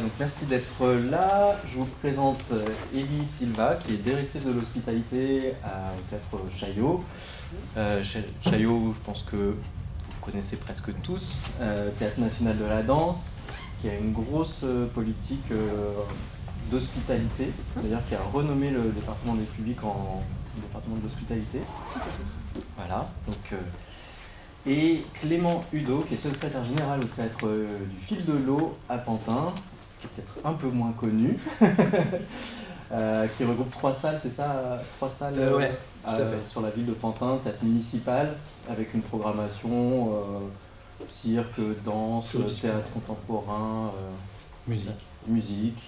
Donc merci d'être là. Je vous présente Élie Silva, qui est directrice de l'hospitalité au théâtre Chaillot. Chaillot, je pense que vous connaissez presque tous, Théâtre national de la danse, qui a une grosse politique d'hospitalité, d'ailleurs qui a renommé le département des publics en département de l'hospitalité. Voilà, donc... et Clément Hudeau, qui est secrétaire général au théâtre du Fil de l'Eau à Pantin, qui est peut-être un peu moins connu, qui regroupe 3 salles, c'est ça? 3 salles ouais, tout à fait. Sur la ville de Pantin, théâtre municipal, avec une programmation cirque, danse, théâtre contemporain, musique.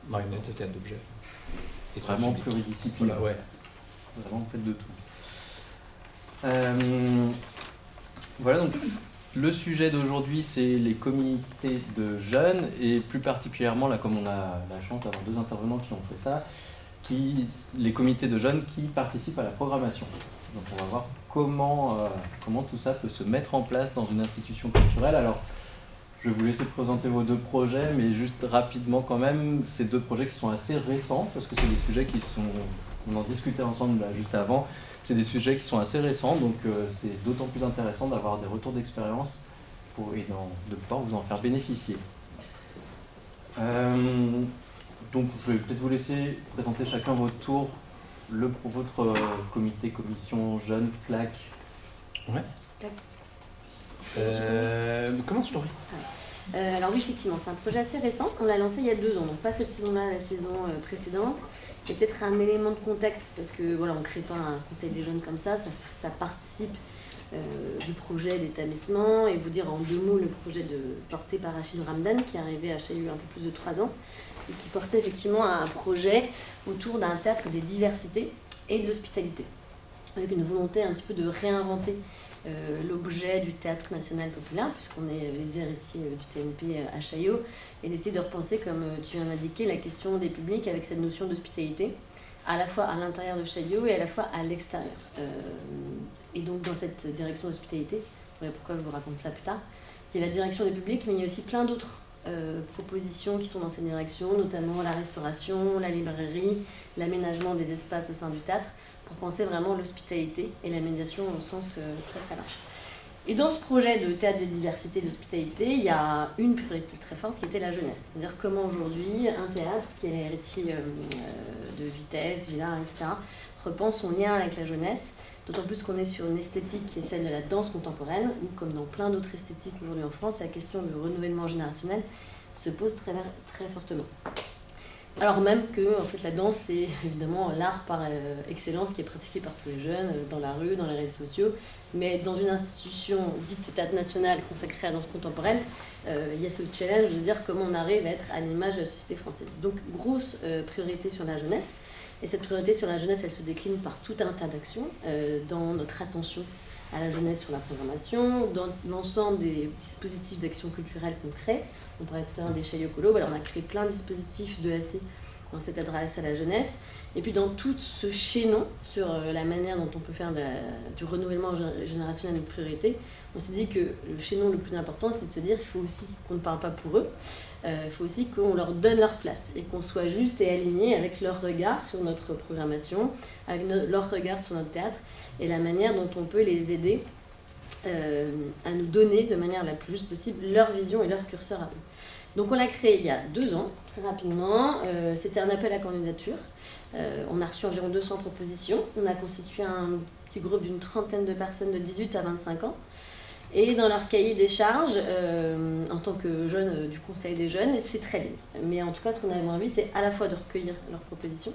Marionnette et théâtre d'objets. Et vraiment pluridisciplinaire. Voilà, ouais. Vraiment, vous faites de tout. Voilà, donc le sujet d'aujourd'hui, c'est les comités de jeunes, et plus particulièrement, là, comme on a la chance d'avoir 2 intervenants qui ont fait ça, les comités de jeunes qui participent à la programmation. Donc on va voir comment tout ça peut se mettre en place dans une institution culturelle. Alors, je vais vous laisser présenter vos 2 projets, mais juste rapidement quand même, ces 2 projets qui sont assez récents, parce que c'est des sujets qui sont... On en discutait ensemble là, juste avant. C'est des sujets qui sont assez récents, donc c'est d'autant plus intéressant d'avoir des retours d'expérience et de pouvoir vous en faire bénéficier. Donc je vais peut-être vous laisser présenter chacun votre tour, votre comité, commission, jeune, plaque. Ouais. Commence, Laurie. Alors oui, effectivement, c'est un projet assez récent. On l'a lancé il y a 2 ans, donc pas cette saison-là, la saison précédente. Et peut-être un élément de contexte, parce que voilà, on ne crée pas un conseil des jeunes comme ça participe du projet d'établissement. Et vous dire en 2 mots le projet porté par Rachid Ramdan, qui est arrivé à Chaillot il y a un peu plus de 3 ans, et qui portait effectivement un projet autour d'un théâtre des diversités et de l'hospitalité, avec une volonté un petit peu de réinventer l'objet du théâtre national populaire, puisqu'on est les héritiers du TNP à Chaillot, et d'essayer de repenser, comme tu viens d'indiquer, la question des publics avec cette notion d'hospitalité, à la fois à l'intérieur de Chaillot et à la fois à l'extérieur. Et donc dans cette direction d'hospitalité, vous verrez pourquoi je vous raconte ça plus tard, il y a la direction des publics, mais il y a aussi plein d'autres propositions qui sont dans cette direction, notamment la restauration, la librairie, l'aménagement des espaces au sein du théâtre, pour penser vraiment l'hospitalité et la médiation au sens très très large. Et dans ce projet de théâtre des diversités et de l'hospitalité, il y a une priorité très forte qui était la jeunesse. C'est-à-dire comment aujourd'hui un théâtre qui est l'héritier de Vitesse, Villard, etc., repense son lien avec la jeunesse, d'autant plus qu'on est sur une esthétique qui est celle de la danse contemporaine, où comme dans plein d'autres esthétiques aujourd'hui en France, la question du renouvellement générationnel se pose très, très fortement. Alors même que en fait, la danse, c'est évidemment l'art par excellence qui est pratiqué par tous les jeunes, dans la rue, dans les réseaux sociaux, mais dans une institution dite théâtre national consacrée à la danse contemporaine, il y a ce challenge de dire comment on arrive à être à l'image de la société française. Donc grosse priorité sur la jeunesse, et cette priorité sur la jeunesse, elle se décline par tout un tas d'actions, dans notre attention à la jeunesse sur la programmation, dans l'ensemble des dispositifs d'action culturelle qu'on crée. On parlait tout à l'heure des Chaillot Colo, voilà, on a créé plein de dispositifs d'EAC dans cette adresse à la jeunesse. Et puis dans tout ce chaînon sur la manière dont on peut faire du renouvellement générationnel une priorité, on s'est dit que le chaînon le plus important, c'est de se dire qu'il faut aussi qu'on ne parle pas pour eux, il faut aussi qu'on leur donne leur place et qu'on soit juste et aligné avec leur regard sur notre programmation, avec leur regard sur notre théâtre et la manière dont on peut les aider à nous donner de manière la plus juste possible leur vision et leur curseur à eux. Donc on l'a créé il y a 2 ans, très rapidement. C'était un appel à candidature. On a reçu environ 200 propositions. On a constitué un petit groupe d'une 30aine de personnes de 18 à 25 ans. Et dans leur cahier des charges, en tant que jeune du Conseil des jeunes, c'est très bien. Mais en tout cas, ce qu'on avait envie, c'est à la fois de recueillir leurs propositions,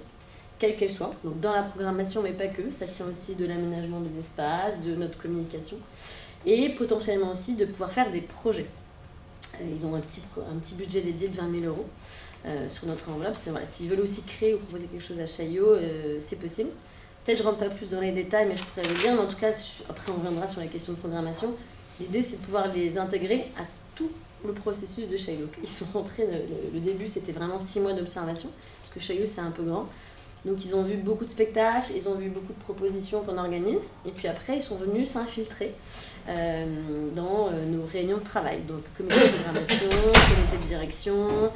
quelles qu'elles soient, donc dans la programmation, mais pas que. Ça tient aussi de l'aménagement des espaces, de notre communication, et potentiellement aussi de pouvoir faire des projets. Ils ont un petit budget dédié de 20 000 euros sur notre enveloppe. Voilà, s'ils veulent aussi créer ou proposer quelque chose à Chaillot, c'est possible. Peut-être je ne rentre pas plus dans les détails, mais je pourrais le dire. Mais en tout cas, après on reviendra sur la question de programmation. L'idée, c'est de pouvoir les intégrer à tout le processus de Chaillot. Ils sont rentrés, le début, c'était vraiment 6 mois d'observation, parce que Chaillot, c'est un peu grand. Donc ils ont vu beaucoup de spectacles, ils ont vu beaucoup de propositions qu'on organise, et puis après ils sont venus s'infiltrer dans nos réunions de travail. Donc comité de programmation, comité de direction,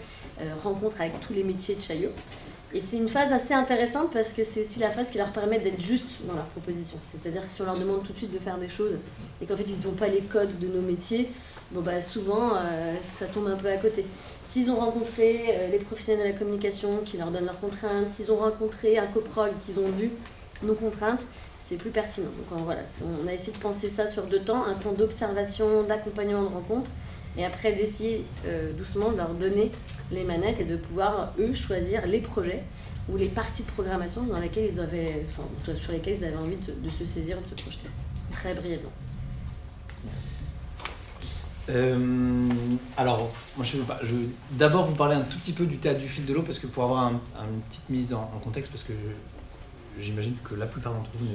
rencontre avec tous les métiers de Chaillot. Et c'est une phase assez intéressante parce que c'est aussi la phase qui leur permet d'être juste dans leur proposition. C'est-à-dire que si on leur demande tout de suite de faire des choses et qu'en fait ils n'ont pas les codes de nos métiers, souvent ça tombe un peu à côté. S'ils ont rencontré les professionnels de la communication qui leur donnent leurs contraintes, s'ils ont rencontré un coprog qu'ils ont vu nos contraintes, c'est plus pertinent. Donc voilà, on a essayé de penser ça sur 2 temps, un temps d'observation, d'accompagnement, de rencontre, et après d'essayer doucement de leur donner les manettes et de pouvoir, eux, choisir les projets ou les parties de programmation sur lesquelles ils avaient envie de se saisir, de se projeter. Très brièvement. Alors, moi je vais d'abord vous parler un tout petit peu du théâtre du fil de l'eau, parce que pour avoir une petite mise en contexte, parce que j'imagine que la plupart d'entre vous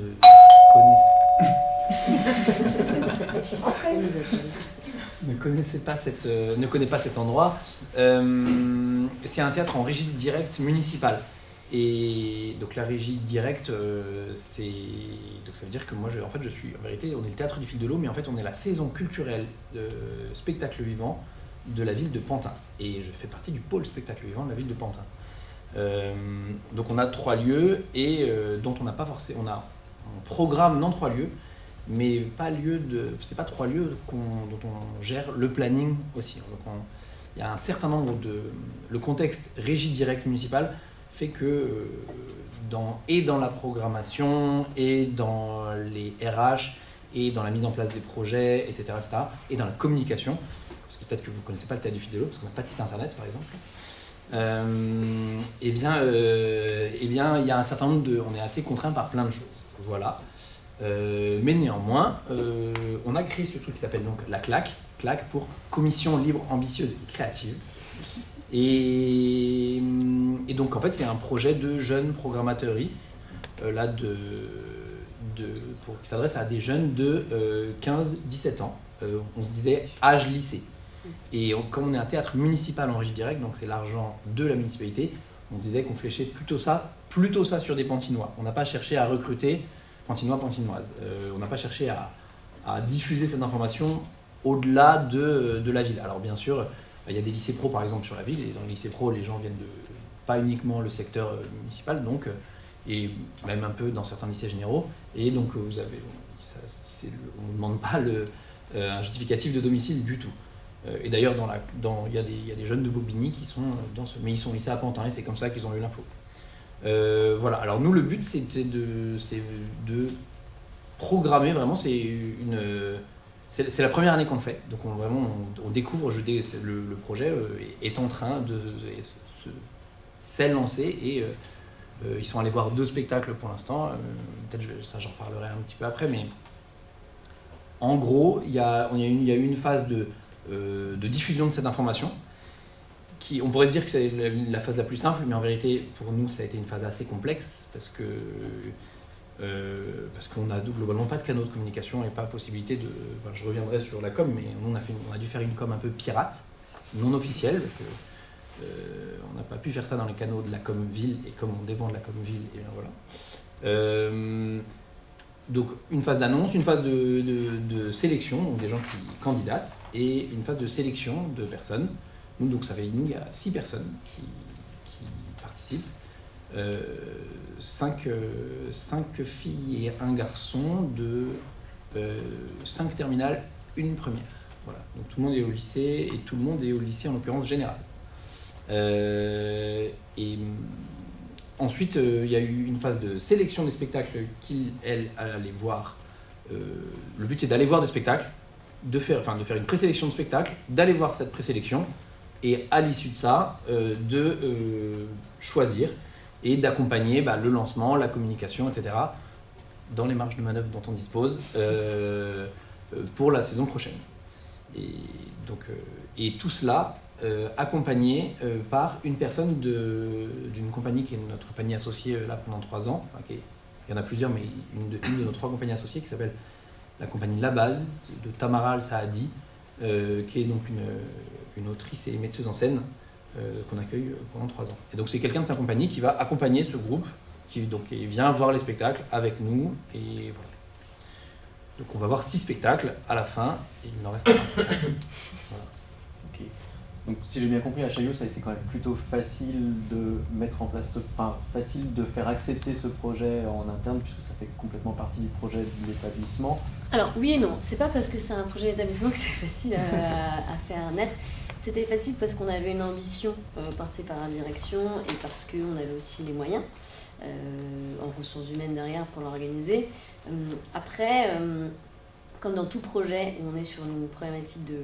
ne connaissez pas cet endroit. C'est un théâtre en régie directe municipale. Et donc la régie directe, donc ça veut dire que moi, je suis, en vérité, on est le théâtre du fil de l'eau, mais en fait on est la saison culturelle de spectacle vivant de la ville de Pantin. Et je fais partie du pôle spectacle vivant de la ville de Pantin. Donc on a 3 lieux et dont on n'a pas forcément, on programme dans 3 lieux, mais c'est pas 3 lieux dont on gère le planning aussi. Donc il y a un certain nombre le contexte régie directe municipale fait que dans la programmation et dans les RH et dans la mise en place des projets, etc., et dans la communication, parce que peut-être que vous ne connaissez pas le théâtre du fil de l'eau, parce qu'on n'a pas de site internet par exemple, il y a un certain nombre on est assez contraint par plein de choses. Voilà. Mais néanmoins, on a créé ce truc qui s'appelle donc la CLAC pour Commission libre, ambitieuse et créative. Et donc en fait c'est un projet de jeunes programmateuristes qui s'adresse à des jeunes de 15-17 ans. On se disait âge lycée. Et comme on est un théâtre municipal en régie directe, donc c'est l'argent de la municipalité, on se disait qu'on fléchait plutôt ça sur des Pantinois. On n'a pas cherché à recruter Pantinois, Pantinoises. On n'a pas cherché à diffuser cette information au-delà de la ville. Alors bien sûr, il y a des lycées pro par exemple sur la ville, et dans les lycées pro, les gens viennent pas uniquement le secteur municipal, donc, et même un peu dans certains lycées généraux, et donc on ne demande pas un justificatif de domicile du tout. Et d'ailleurs, il y a des jeunes de Bobigny qui sont mais ils sont au lycée à Pantin, et c'est comme ça qu'ils ont eu l'info. Voilà, alors nous le but c'est de programmer vraiment, c'est la première année qu'on le fait, donc on découvre, le projet est en train de s'est lancé, et ils sont allés voir 2 spectacles pour l'instant, peut-être ça j'en reparlerai un petit peu après, mais en gros il y a eu une phase de diffusion de cette information, on pourrait se dire que c'est la phase la plus simple, mais en vérité pour nous ça a été une phase assez complexe, parce qu'on n'a globalement pas de canaux de communication et pas possibilité je reviendrai sur la com, mais on a dû faire une com un peu pirate, non officielle, parce que on n'a pas pu faire ça dans les canaux de la com ville, et comme on dépend de la com ville, et bien voilà. Donc une phase d'annonce, une phase de sélection, donc des gens qui candidatent, et une phase de sélection de personnes. Donc il y a 6 personnes qui participent. 5 filles et 1 garçon de 5 terminales, 1 première. Voilà. Donc tout le monde est au lycée, et tout le monde est au lycée en l'occurrence général. Et ensuite, il y a eu une phase de sélection des spectacles qu'elle allait voir. Le but est d'aller voir des spectacles, de faire une présélection de spectacles, d'aller voir cette présélection, et à l'issue de ça, de choisir et d'accompagner le lancement, la communication, etc., dans les marges de manœuvre dont on dispose pour la saison prochaine. Et tout cela accompagné par une personne d'une compagnie qui est notre compagnie associée là pendant 3 ans. Il y en a plusieurs, mais une de nos 3 compagnies associées qui s'appelle la compagnie La Base de Tamara Al-Saadi, qui est donc une autrice et metteuse en scène qu'on accueille pendant 3 ans. Et donc c'est quelqu'un de sa compagnie qui va accompagner ce groupe qui vient voir les spectacles avec nous. Et voilà. Donc on va voir 6 spectacles à la fin, et il n'en reste pas. Voilà. Ok. Donc si j'ai bien compris, à Chaillot, ça a été quand même plutôt facile de mettre en place facile de faire accepter ce projet en interne, puisque ça fait complètement partie du projet de l'établissement. Alors oui et non, c'est pas parce que c'est un projet d'établissement que c'est facile à faire naître. C'était facile parce qu'on avait une ambition portée par la direction et parce qu'on avait aussi les moyens en ressources humaines derrière pour l'organiser. Après, comme dans tout projet où on est sur une problématique de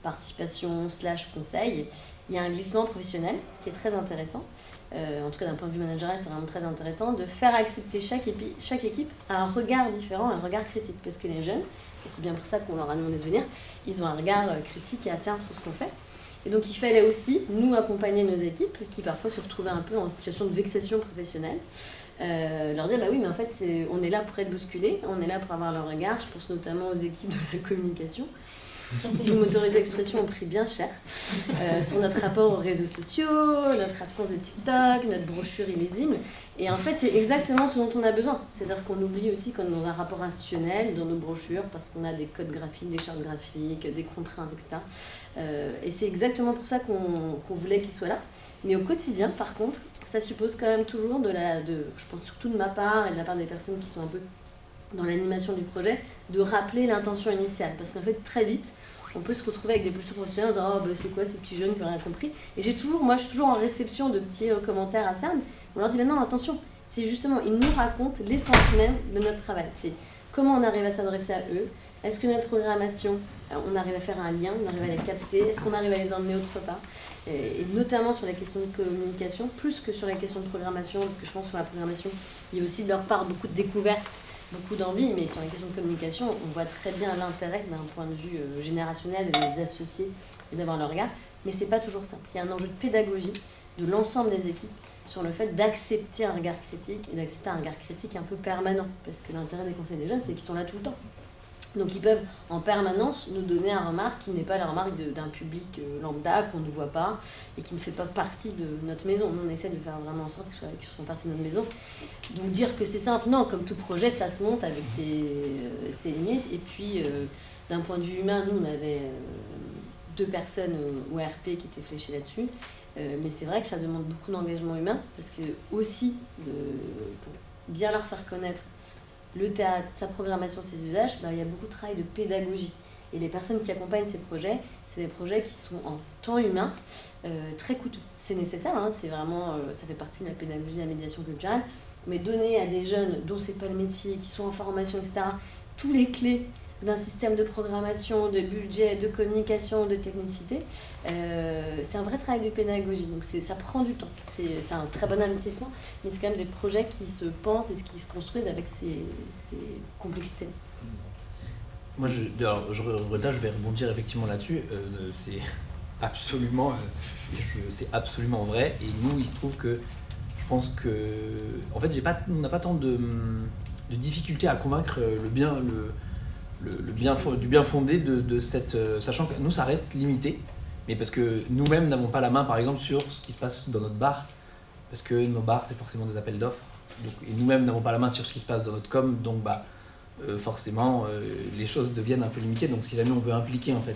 participation / conseil, il y a un glissement professionnel qui est très intéressant. En tout cas d'un point de vue managérial, c'est vraiment très intéressant de faire accepter chaque équipe à un regard différent, un regard critique. Parce que les jeunes, et c'est bien pour ça qu'on leur a demandé de venir, ils ont un regard critique et acerbe sur ce qu'on fait. Et donc il fallait aussi nous accompagner nos équipes qui parfois se retrouvaient un peu en situation de vexation professionnelle. Leur dire bah oui mais en fait on est là pour être bousculés, on est là pour avoir leur regard. Je pense notamment aux équipes de la communication qui, si vous m'autorisez l'expression, ont pris bien cher sur notre rapport aux réseaux sociaux, notre absence de TikTok, notre brochure illisible. Et en fait c'est exactement ce dont on a besoin. C'est-à-dire qu'on oublie aussi qu'on est dans un rapport institutionnel, dans nos brochures, parce qu'on a des codes graphiques, des chartes graphiques, des contraintes, etc. Et c'est exactement pour ça qu'on voulait qu'ils soient là. Mais au quotidien, par contre, ça suppose quand même toujours je pense surtout de ma part et de la part des personnes qui sont un peu dans l'animation du projet, de rappeler l'intention initiale. Parce qu'en fait, très vite, on peut se retrouver avec des postures professionnelles en disant « Oh, bah, c'est quoi ces petits jeunes qui n'ont rien compris ?» Et moi, je suis toujours en réception de petits commentaires à CERN. On leur dit « Mais non, attention, c'est justement, ils nous racontent l'essence même de notre travail. C'est comment on arrive à s'adresser à eux. Est-ce que notre programmation, on arrive à faire un lien, on arrive à les capter, est-ce qu'on arrive à les emmener autre part ? Et notamment sur la question de communication, plus que sur la question de programmation, parce que je pense que sur la programmation, il y a aussi de leur part beaucoup de découvertes, beaucoup d'envie, mais sur les questions de communication, on voit très bien l'intérêt d'un point de vue générationnel de les associer et d'avoir leur regard, mais c'est pas toujours simple. Il y a un enjeu de pédagogie de l'ensemble des équipes sur le fait d'accepter un regard critique et d'accepter un regard critique un peu permanent, parce que l'intérêt des conseils des jeunes, c'est qu'ils sont là tout le temps. Donc ils peuvent en permanence nous donner un remarque qui n'est pas la remarque d'un public lambda qu'on ne voit pas et qui ne fait pas partie de notre maison. Nous on essaie de faire vraiment en sorte qu'ils soient partie de notre maison. Donc dire que c'est simple, non, comme tout projet ça se monte avec ses limites. Et puis d'un point de vue humain, nous on avait 2 personnes au RP qui étaient fléchées là-dessus. Mais c'est vrai que ça demande beaucoup d'engagement humain parce que aussi pour bien leur faire connaître le théâtre, sa programmation, ses usages, il y a beaucoup de travail de pédagogie. Et les personnes qui accompagnent ces projets, c'est des projets qui sont en temps humain très coûteux. C'est nécessaire, hein, c'est vraiment, ça fait partie de la pédagogie de la médiation culturelle, mais donner à des jeunes dont c'est pas le métier, qui sont en formation, etc., tous les clés d'un système de programmation, de budget, de communication, de technicité, c'est un vrai travail de pédagogie. Donc ça prend du temps. C'est un très bon investissement, mais c'est quand même des projets qui se pensent et qui se construisent avec ces complexités. Moi, je vais rebondir effectivement là-dessus. C'est absolument vrai. Et nous, il se trouve que je pense que, en fait, on n'a pas tant de difficulté à convaincre du bien fondé de cette... sachant que nous, ça reste limité, mais parce que nous-mêmes n'avons pas la main, par exemple, sur ce qui se passe dans notre bar, parce que nos bars, c'est forcément des appels d'offres, et nous-mêmes n'avons pas la main sur ce qui se passe dans notre com, donc forcément, les choses deviennent un peu limitées. Donc si jamais on veut impliquer, en fait,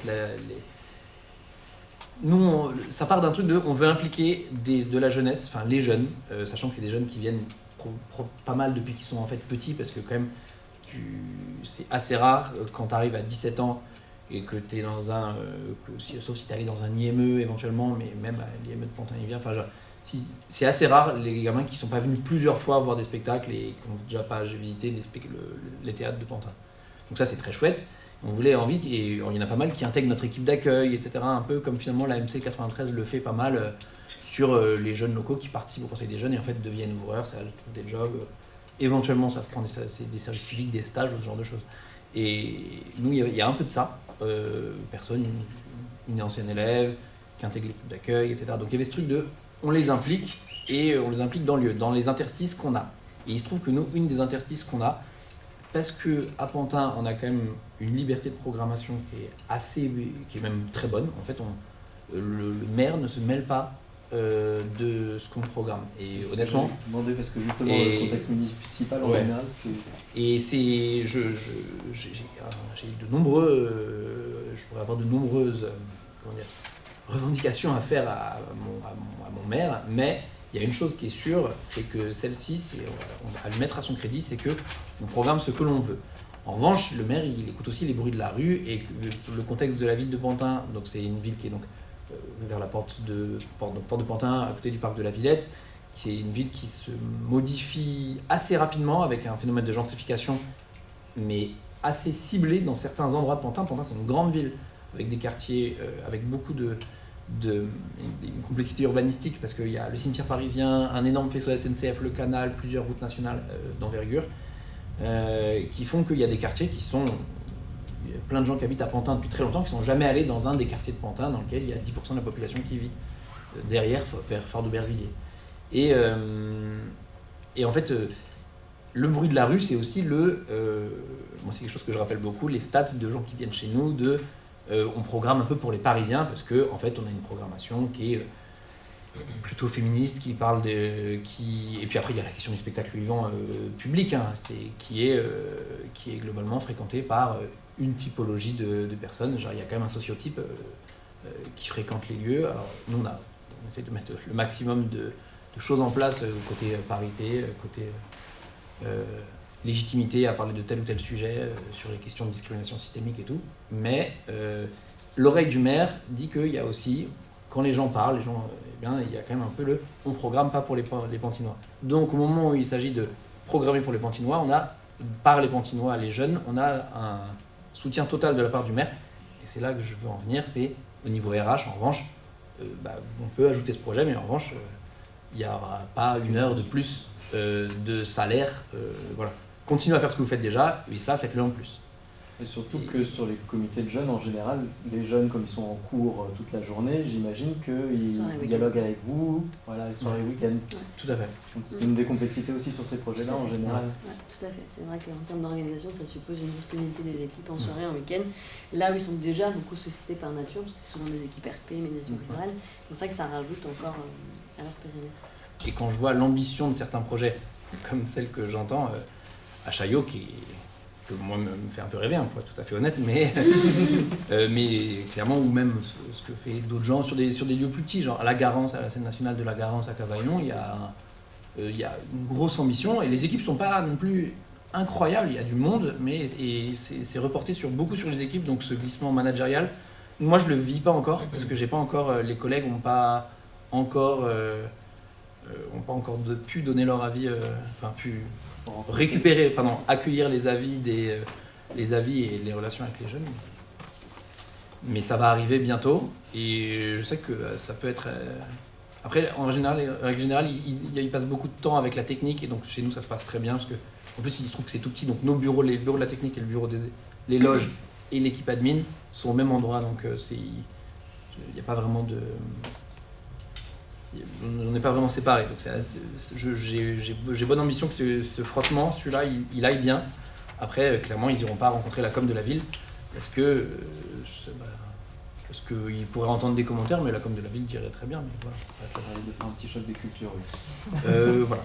nous, ça part d'un truc on veut impliquer de la jeunesse, enfin les jeunes, sachant que c'est des jeunes qui viennent pas mal depuis qu'ils sont en fait petits, parce que quand même, c'est assez rare quand tu arrives à 17 ans et que tu es dans sauf si tu es allé dans un IME éventuellement, mais même à l'IME de Pantin-Hiver, c'est assez rare les gamins qui sont pas venus plusieurs fois voir des spectacles et qui n'ont déjà pas visité les théâtres de Pantin. Donc ça c'est très chouette. On voulait envie, et il y en a pas mal qui intègrent notre équipe d'accueil, etc. Un peu comme finalement la MC 93 le fait pas mal sur les jeunes locaux qui participent au Conseil des jeunes et en fait deviennent ouvreurs, ça trouve des jobs. Éventuellement, ça prend des services civiques, des stages, ce genre de choses. Et nous, il y a un peu de ça. Une ancienne élève qui intègre l'équipe d'accueil, etc. Donc il y avait ce truc on les implique, et on les implique dans les interstices qu'on a. Et il se trouve que nous, une des interstices qu'on a, parce qu'à Pantin, on a quand même une liberté de programmation qui est même très bonne. En fait, le maire ne se mêle pas de ce qu'on programme. Et honnêtement, je me demandais parce que justement le contexte municipal en général, c'est... Et c'est, j'ai de nombreux, je pourrais avoir de nombreuses revendications à faire à mon maire, mais il y a une chose qui est sûre, c'est que celle-ci, on va lui mettre à son crédit, c'est que on programme ce que l'on veut. En revanche, le maire, il écoute aussi les bruits de la rue et le contexte de la ville de Pantin. Donc c'est une ville qui est donc vers la porte de Pantin, à côté du parc de la Villette. C'est une ville qui se modifie assez rapidement avec un phénomène de gentrification, mais assez ciblé dans certains endroits de Pantin. Pantin, c'est une grande ville avec des quartiers avec beaucoup une complexité urbanistique parce qu'il y a le cimetière parisien, un énorme faisceau SNCF, le canal, plusieurs routes nationales d'envergure qui font qu'il y a des quartiers qui sont... Il y a plein de gens qui habitent à Pantin depuis très longtemps qui ne sont jamais allés dans un des quartiers de Pantin dans lequel il y a 10% de la population qui vit derrière, vers Fort d'Aubervilliers. Et en fait, le bruit de la rue, c'est aussi moi c'est quelque chose que je rappelle beaucoup, les stats de gens qui viennent chez nous, on programme un peu pour les Parisiens, parce qu'en fait, on a une programmation qui est plutôt féministe, qui parle et puis après, il y a la question du spectacle vivant public, hein, qui est globalement fréquenté par une typologie de personnes. Genre, il y a quand même un sociotype qui fréquente les lieux. Alors, nous, on essaie de mettre le maximum de choses en place côté parité, côté légitimité à parler de tel ou tel sujet sur les questions de discrimination systémique et tout. Mais l'oreille du maire dit qu'il y a aussi, quand les gens parlent, il y a quand même un peu on programme pas pour les Pantinois. Donc au moment où il s'agit de programmer pour les Pantinois, par les Pantinois, les jeunes, on a un soutien total de la part du maire. Et c'est là que je veux en venir, c'est au niveau RH, en revanche, on peut ajouter ce projet, mais en revanche, il n'y aura pas une heure de plus de salaire. Voilà. Continuez à faire ce que vous faites déjà, et ça, faites-le en plus. Et surtout que sur les comités de jeunes, en général, les jeunes, comme ils sont en cours toute la journée, j'imagine qu'ils dialoguent avec vous, voilà, les soirées week-end. Ouais. Tout à fait. Donc c'est une des complexités aussi sur ces projets-là, en général. Ouais, tout à fait. C'est vrai qu'en termes d'organisation, ça suppose une disponibilité des équipes en soirée, en week-end. Là où ils sont déjà beaucoup sollicités par nature, parce que c'est souvent des équipes RP, médiation rurale. C'est pour ça que ça rajoute encore à leur périmètre. Et quand je vois l'ambition de certains projets, comme celle que j'entends à Chaillot, que moi me fait un peu rêver, hein, pour être tout à fait honnête, mais clairement, ou même ce que fait d'autres gens sur des lieux plus petits, genre à la Garance, à la scène nationale de la Garance à Cavaillon, il y a une grosse ambition, et les équipes ne sont pas non plus incroyables, il y a du monde, mais c'est reporté beaucoup sur les équipes, donc ce glissement managérial, moi je le vis pas encore, parce que j'ai pas encore, les collègues n'ont pas encore pu donner leur avis, accueillir les avis et les relations avec les jeunes. Mais ça va arriver bientôt, et je sais que ça peut être... Après, en règle générale, il passe beaucoup de temps avec la technique, et donc chez nous ça se passe très bien, parce que en plus il se trouve que c'est tout petit, donc nos bureaux, les bureaux de la technique et le bureau les loges et l'équipe admin sont au même endroit, donc il n'y a pas vraiment de... On n'est pas vraiment séparés, donc j'ai bonne ambition que ce frottement, celui-là, il aille bien. Après, clairement, ils n'iront pas rencontrer la com de la ville, parce qu'ils pourraient entendre des commentaires, mais la com de la ville dirait très bien. Mais voilà, ça va de faire un petit choc des cultures, oui. Voilà.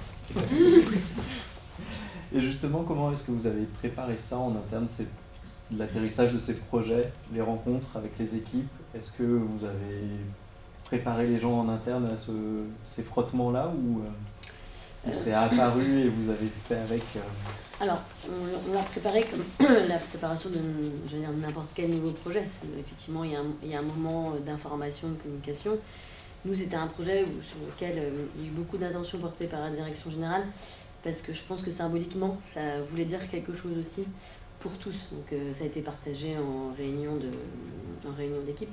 Et justement, comment est-ce que vous avez préparé ça en interne, l'atterrissage de ces projets, les rencontres avec les équipes? Est-ce que vous avez préparer les gens en interne à ces frottements-là ou c'est apparu et vous avez fait avec Alors, on l'a préparé comme la préparation de n'importe quel nouveau projet. Effectivement, il y a un moment d'information, de communication. Nous, c'était un projet sur lequel il y a eu beaucoup d'attention portée par la direction générale, parce que je pense que symboliquement, ça voulait dire quelque chose aussi pour tous. Donc, ça a été partagé en réunion d'équipe.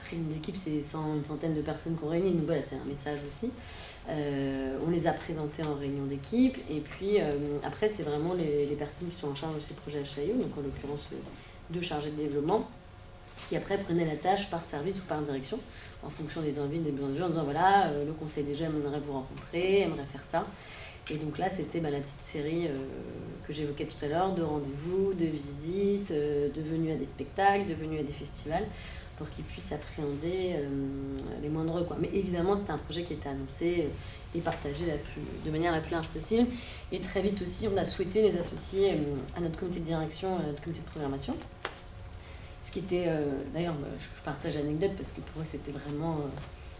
Réunion d'équipe, c'est une centaine de personnes qu'on réunit, donc voilà, c'est un message aussi. On les a présentés en réunion d'équipe, et puis après, c'est vraiment les personnes qui sont en charge de ces projets à Chaillot, donc en l'occurrence 2 chargés de développement, qui après prenaient la tâche par service ou par direction, en fonction des envies, des besoins des gens, en disant voilà, le conseil des jeunes aimerait vous rencontrer, aimerait faire ça. Et donc là, c'était la petite série que j'évoquais tout à l'heure, de rendez-vous, de visites, de venues à des spectacles, de venues à des festivals, pour qu'ils puissent appréhender les moindres quoi. Mais évidemment, c'était un projet qui était annoncé et partagé de manière la plus large possible. Et très vite aussi, on a souhaité les associer à notre comité de direction, à notre comité de programmation. Ce qui était, d'ailleurs, je partage l'anecdote parce que pour eux, c'était vraiment...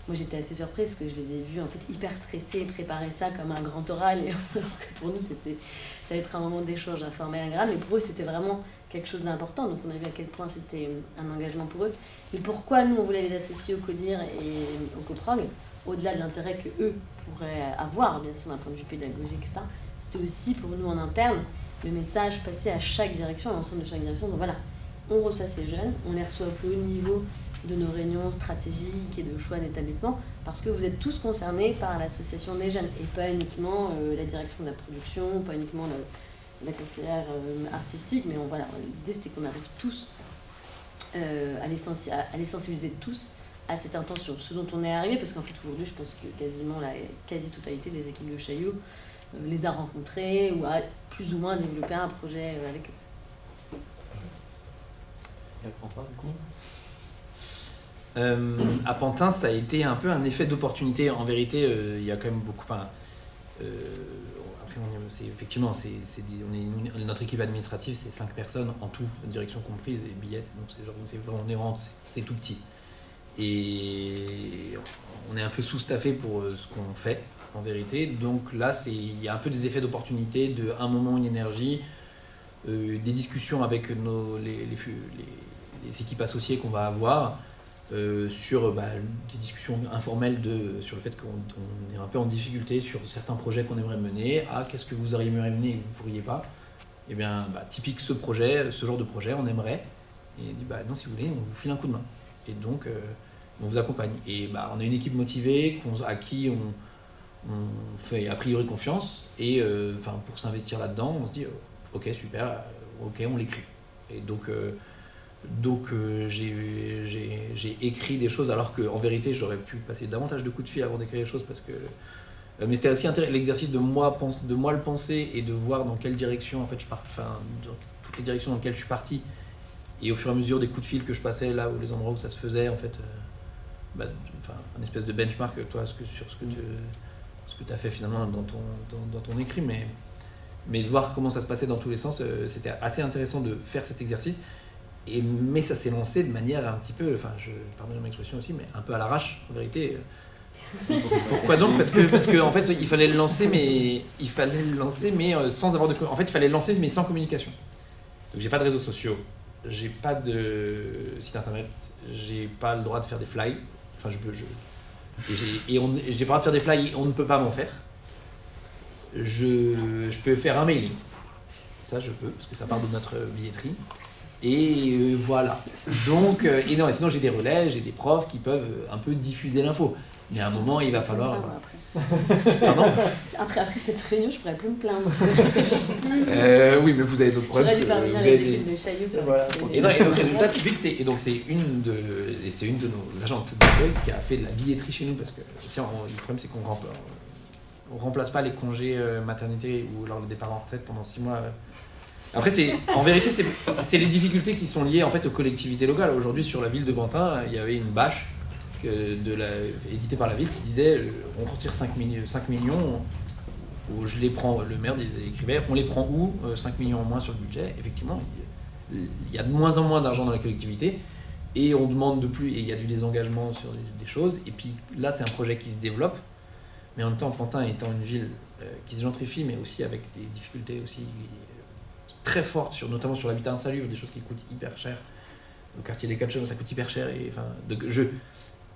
moi, j'étais assez surprise parce que je les ai vus en fait hyper stressés et préparer ça comme un grand oral. Et alors que pour nous, ça allait être un moment d'échange informel et agréable. Mais pour eux, c'était vraiment quelque chose d'important. Donc, on a vu à quel point c'était un engagement pour eux. Mais pourquoi nous, on voulait les associer au CODIR et au CoProg, au-delà de l'intérêt qu'eux pourraient avoir, bien sûr, d'un point de vue pédagogique, etc. C'était aussi pour nous en interne le message passé à chaque direction, à l'ensemble de chaque direction. Donc voilà, on reçoit ces jeunes, on les reçoit au plus haut niveau de nos réunions stratégiques et de choix d'établissement, parce que vous êtes tous concernés par l'association des jeunes, et pas uniquement la direction de la production, pas uniquement la conseillère artistique, mais voilà, l'idée c'était qu'on arrive tous à les sensibiliser tous à cette intention, ce dont on est arrivé, parce qu'en fait aujourd'hui je pense que quasiment la quasi-totalité des équipes de Chaillot les a rencontrés ou a plus ou moins développé un projet avec eux. Et à Pantin, du coup à Pantin, ça a été un peu un effet d'opportunité. En vérité, il y a quand même beaucoup. Après, notre équipe administrative, c'est 5 personnes en tout, direction comprise et billettes. Donc c'est tout petit. Et on est un peu sous-staffé pour ce qu'on fait, en vérité. Donc là, il y a un peu des effets d'opportunité, de un moment, une énergie, des discussions avec les équipes associées qu'on va avoir. Sur des discussions informelles sur le fait qu'on est un peu en difficulté sur certains projets qu'on aimerait mener. Qu'est-ce que vous auriez aimé mener et que vous ne pourriez pas? Eh bien, typique ce genre de projet, on aimerait. Et il dit, non, si vous voulez, on vous file un coup de main. Et donc, on vous accompagne. Et on a une équipe motivée à qui on fait a priori confiance. Et pour s'investir là-dedans, on se dit, ok, super, ok, on l'écrit. Et donc j'ai écrit des choses alors qu'en vérité j'aurais pu passer davantage de coups de fil avant d'écrire les choses parce que mais c'était aussi l'exercice de moi le penser et de voir dans quelle direction en fait je pars, dans toutes les directions dans lesquelles je suis parti, et au fur et à mesure des coups de fil que je passais là où les endroits où ça se faisait en fait un espèce de benchmark toi sur ce que tu as fait finalement dans ton écrit, mais de voir comment ça se passait dans tous les sens, c'était assez intéressant de faire cet exercice. Mais ça s'est lancé de manière un petit peu, pardon mon expression aussi, mais un peu à l'arrache, en vérité. Pourquoi donc ? Parce que en fait, il fallait le lancer, mais sans avoir de... En fait, il fallait le lancer, mais sans communication. Donc, j'ai pas de réseaux sociaux, j'ai pas de site internet, j'ai pas le droit de faire des flyers. J'ai pas le droit de faire des flyers, on ne peut pas m'en faire. Je peux faire un mailing. Ça, je peux, parce que ça part de notre billetterie. Et voilà. Donc, sinon j'ai des relais, j'ai des profs qui peuvent un peu diffuser l'info. Mais à un moment, il va falloir... Pardon ? Après cette réunion, je pourrais plus me plaindre. Oui, mais vous avez d'autres problèmes. J'aurais dû faire venir les équipes de Chaillot sur Et donc, résultat typique, c'est une de nos agentes d'accueil qui a fait de la billetterie chez nous, parce que aussi, le problème, c'est qu'on remplace pas les congés maternité ou alors le départ en retraite pendant 6 mois. Après, en vérité, c'est les difficultés qui sont liées en fait aux collectivités locales. Aujourd'hui, sur la ville de Pantin, il y avait une bâche éditée par la ville qui disait on retire 5 millions, où je les prends, le maire écrivait on les prend où 5 millions en moins sur le budget. Effectivement, il y a de moins en moins d'argent dans la collectivité et on demande de plus, et il y a du désengagement sur des choses. Et puis là, c'est un projet qui se développe, mais en même temps, Pantin étant une ville qui se gentrifie, mais aussi avec des difficultés aussi très fortes, notamment sur l'habitat insalubre, des choses qui coûtent hyper cher. Au quartier des Catcheurs, ça coûte hyper cher. Et,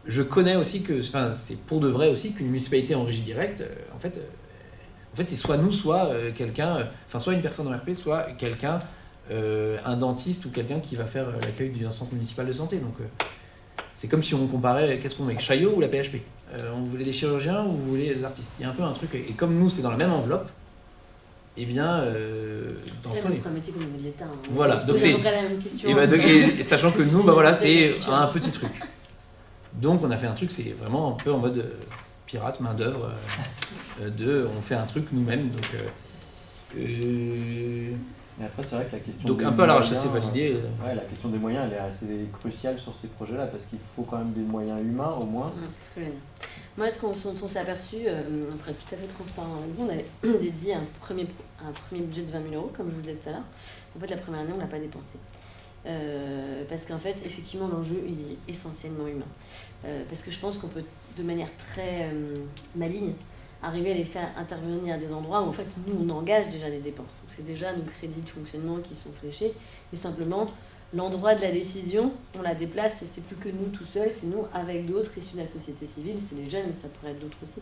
je connais aussi que c'est pour de vrai aussi qu'une municipalité en régie directe, en fait c'est soit nous, soit quelqu'un, soit une personne en RP, soit quelqu'un, un dentiste ou quelqu'un qui va faire l'accueil d'un centre municipal de santé. Donc c'est comme si on comparait, qu'est-ce qu'on met, Chaillot ou la PHP. On voulait des chirurgiens ou vous voulez des artistes. Il y a un peu un truc, et comme nous c'est dans la même enveloppe, eh bien, c'est la même problématique au niveau de l'État. Voilà, donc c'est la même question. Et sachant que nous, c'est un petit truc. Donc on a fait un truc, c'est vraiment un peu en mode pirate, main d'œuvre, on fait un truc nous-mêmes. Donc, Et après, c'est vrai que la question donc des un peu à l'arrache, ça moyens, c'est validé. Ouais, la question des moyens, elle est assez cruciale sur ces projets-là, parce qu'il faut quand même des moyens humains, au moins. C'est ce que je veux dire. Moi, ce qu'on s'est aperçu, pour être tout à fait transparent avec vous, on avait dédié un premier budget de 20 000 €, comme je vous le disais tout à l'heure. En fait, la première année, on ne l'a pas dépensé. Parce qu'en fait, effectivement, l'enjeu, il est essentiellement humain. Parce que je pense qu'on peut, de manière très maligne, arriver à les faire intervenir à des endroits où, en fait, nous, on engage déjà des dépenses. Donc, c'est déjà nos crédits de fonctionnement qui sont fléchés. Mais simplement, l'endroit de la décision, on la déplace et c'est plus que nous tout seuls, c'est nous avec d'autres issus de la société civile, c'est les jeunes, mais ça pourrait être d'autres aussi.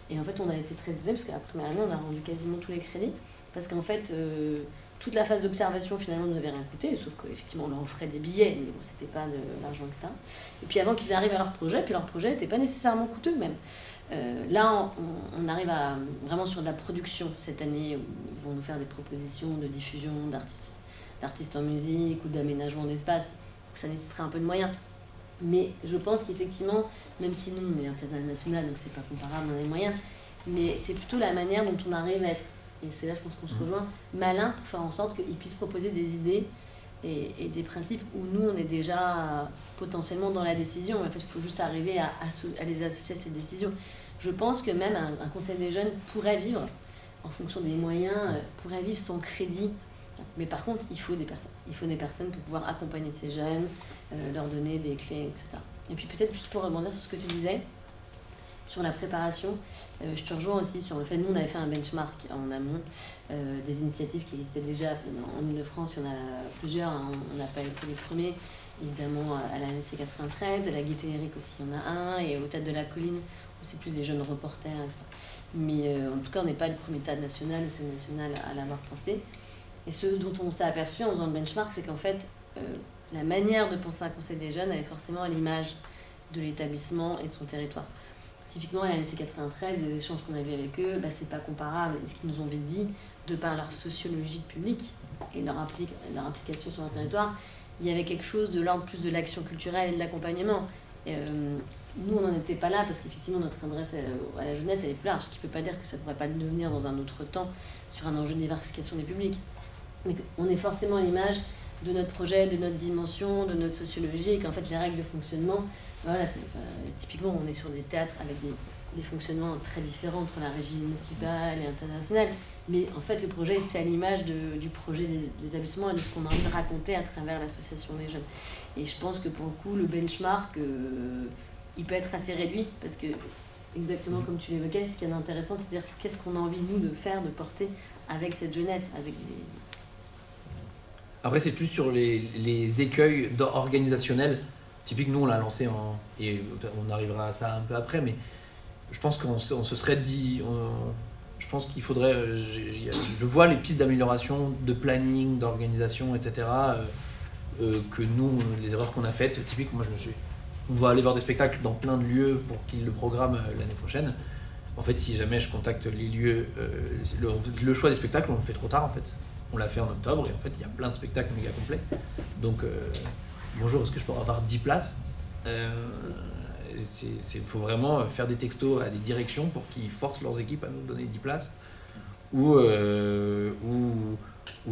Et en fait, on a été très étonnés parce qu'à la première année, on a rendu quasiment tous les crédits. Parce qu'en fait, toute la phase d'observation, finalement, ne nous avait rien coûté, sauf qu'effectivement, on leur offrait des billets, mais bon, c'était pas de l'argent, etc. Et puis avant qu'ils arrivent à leur projet, puis leur projet n'était pas nécessairement coûteux même. Là, on arrive vraiment sur de la production cette année, où ils vont nous faire des propositions de diffusion d'artistes en musique ou d'aménagement d'espace. Ça nécessiterait un peu de moyens. Mais je pense qu'effectivement, même si nous, on est international, donc c'est pas comparable, on a les moyens, mais c'est plutôt la manière dont on arrive à être, et c'est là je pense qu'on se rejoint, malin pour faire en sorte qu'ils puissent proposer des idées et des principes où nous, on est déjà potentiellement dans la décision. En fait, il faut juste arriver à les associer à cette décision. Je pense que même un conseil des jeunes pourrait vivre, en fonction des moyens, pourrait vivre sans crédit. Mais par contre, il faut des personnes. Il faut des personnes pour pouvoir accompagner ces jeunes, leur donner des clés, etc. Et puis peut-être juste pour rebondir sur ce que tu disais, sur la préparation, je te rejoins aussi sur le fait que nous, on avait fait un benchmark en amont des initiatives qui existaient déjà en Ile-de-France. Il y en a plusieurs, hein. On n'a pas été les premiers. Évidemment, à la NC 93, à la Gaîté Lyrique aussi, il y en a un, et au Théâtre de la Colline, où c'est plus des jeunes reporters, etc. Mais en tout cas, on n'est pas le premier théâtre national, le scène national à l'avoir pensé. Et ce dont on s'est aperçu en faisant le benchmark, c'est qu'en fait, la manière de penser un conseil des jeunes, elle est forcément à l'image de l'établissement et de son territoire. Typiquement, à la MC 93, les échanges qu'on a vus avec eux, c'est pas comparable. Et ce qu'ils nous ont vite dit, de par leur sociologie publique et leur implication sur leur territoire, il y avait quelque chose de l'ordre plus de l'action culturelle et de l'accompagnement. Nous, on n'en était pas là parce qu'effectivement, notre adresse à la jeunesse, elle est plus large, ce qui ne peut pas dire que ça ne pourrait pas le devenir dans un autre temps sur un enjeu de diversification des publics. Mais on est forcément à l'image de notre projet, de notre dimension, de notre sociologie, et qu'en fait, les règles de fonctionnement, voilà, typiquement, on est sur des théâtres avec des fonctionnements très différents entre la régie municipale et internationale. Mais en fait, le projet il se fait à l'image du projet des établissements et de ce qu'on a envie de raconter à travers l'association des jeunes. Et je pense que pour le coup, le benchmark, il peut être assez réduit parce que, exactement comme tu l'évoquais, ce qui est intéressant, c'est de dire qu'est-ce qu'on a envie, nous, de faire, de porter avec cette jeunesse, avec les... Après, c'est plus sur les écueils organisationnels. Typique, nous, on l'a lancé et on arrivera à ça un peu après, mais je pense qu'on se serait dit... je pense qu'il faudrait... Je vois les pistes d'amélioration, de planning, d'organisation, etc. Que nous, les erreurs qu'on a faites, typique, moi, on va aller voir des spectacles dans plein de lieux pour qu'ils le programment l'année prochaine. En fait, si jamais je contacte les lieux, le choix des spectacles, on le fait trop tard, en fait. On l'a fait en octobre et en fait, il y a plein de spectacles méga complets. Donc, bonjour, est-ce que je peux avoir 10 places ? Il faut vraiment faire des textos à des directions pour qu'ils forcent leurs équipes à nous donner 10 places ou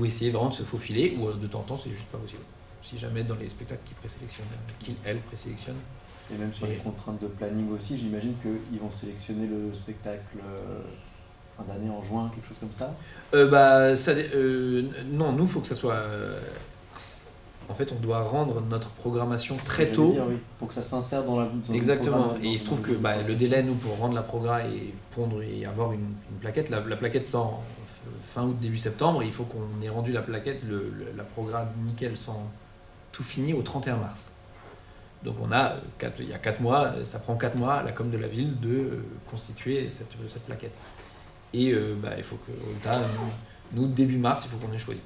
essayer vraiment de se faufiler, ou de temps en temps, c'est juste pas possible. Si jamais dans les spectacles qu'ils présélectionnent. Et même sur les contraintes de planning aussi, j'imagine qu'ils vont sélectionner le spectacle fin d'année en juin, quelque chose comme ça. Non, nous, il faut que ça soit... En fait, on doit rendre notre programmation très tôt. Dire, oui, pour que ça s'insère dans Exactement. Et il se trouve que le délai, nous, pour rendre la progra et pondre et avoir une plaquette, la plaquette sort fin août, début septembre, et il faut qu'on ait rendu la plaquette, la progra nickel sans tout fini au 31 mars. Donc il y a 4 mois, ça prend 4 mois à la com de la ville de constituer cette plaquette. Et il faut que, nous, début mars, il faut qu'on ait choisi.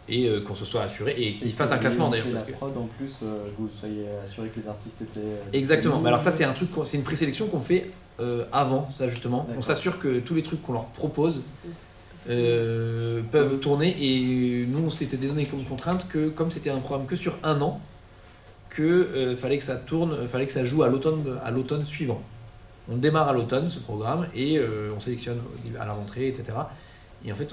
Et qu'on se soit assuré, et qu'il fasse un classement d'ailleurs. Parce que la prod en plus, vous soyez assuré que les artistes étaient... Exactement, mais alors ça c'est c'est une présélection qu'on fait avant, ça justement. D'accord. On s'assure que tous les trucs qu'on leur propose peuvent tourner, et nous on s'était donné comme contrainte que comme c'était un programme que sur un an, fallait que ça tourne, fallait que ça joue à l'automne suivant. On démarre à l'automne ce programme et on sélectionne à la rentrée, etc. Et en fait,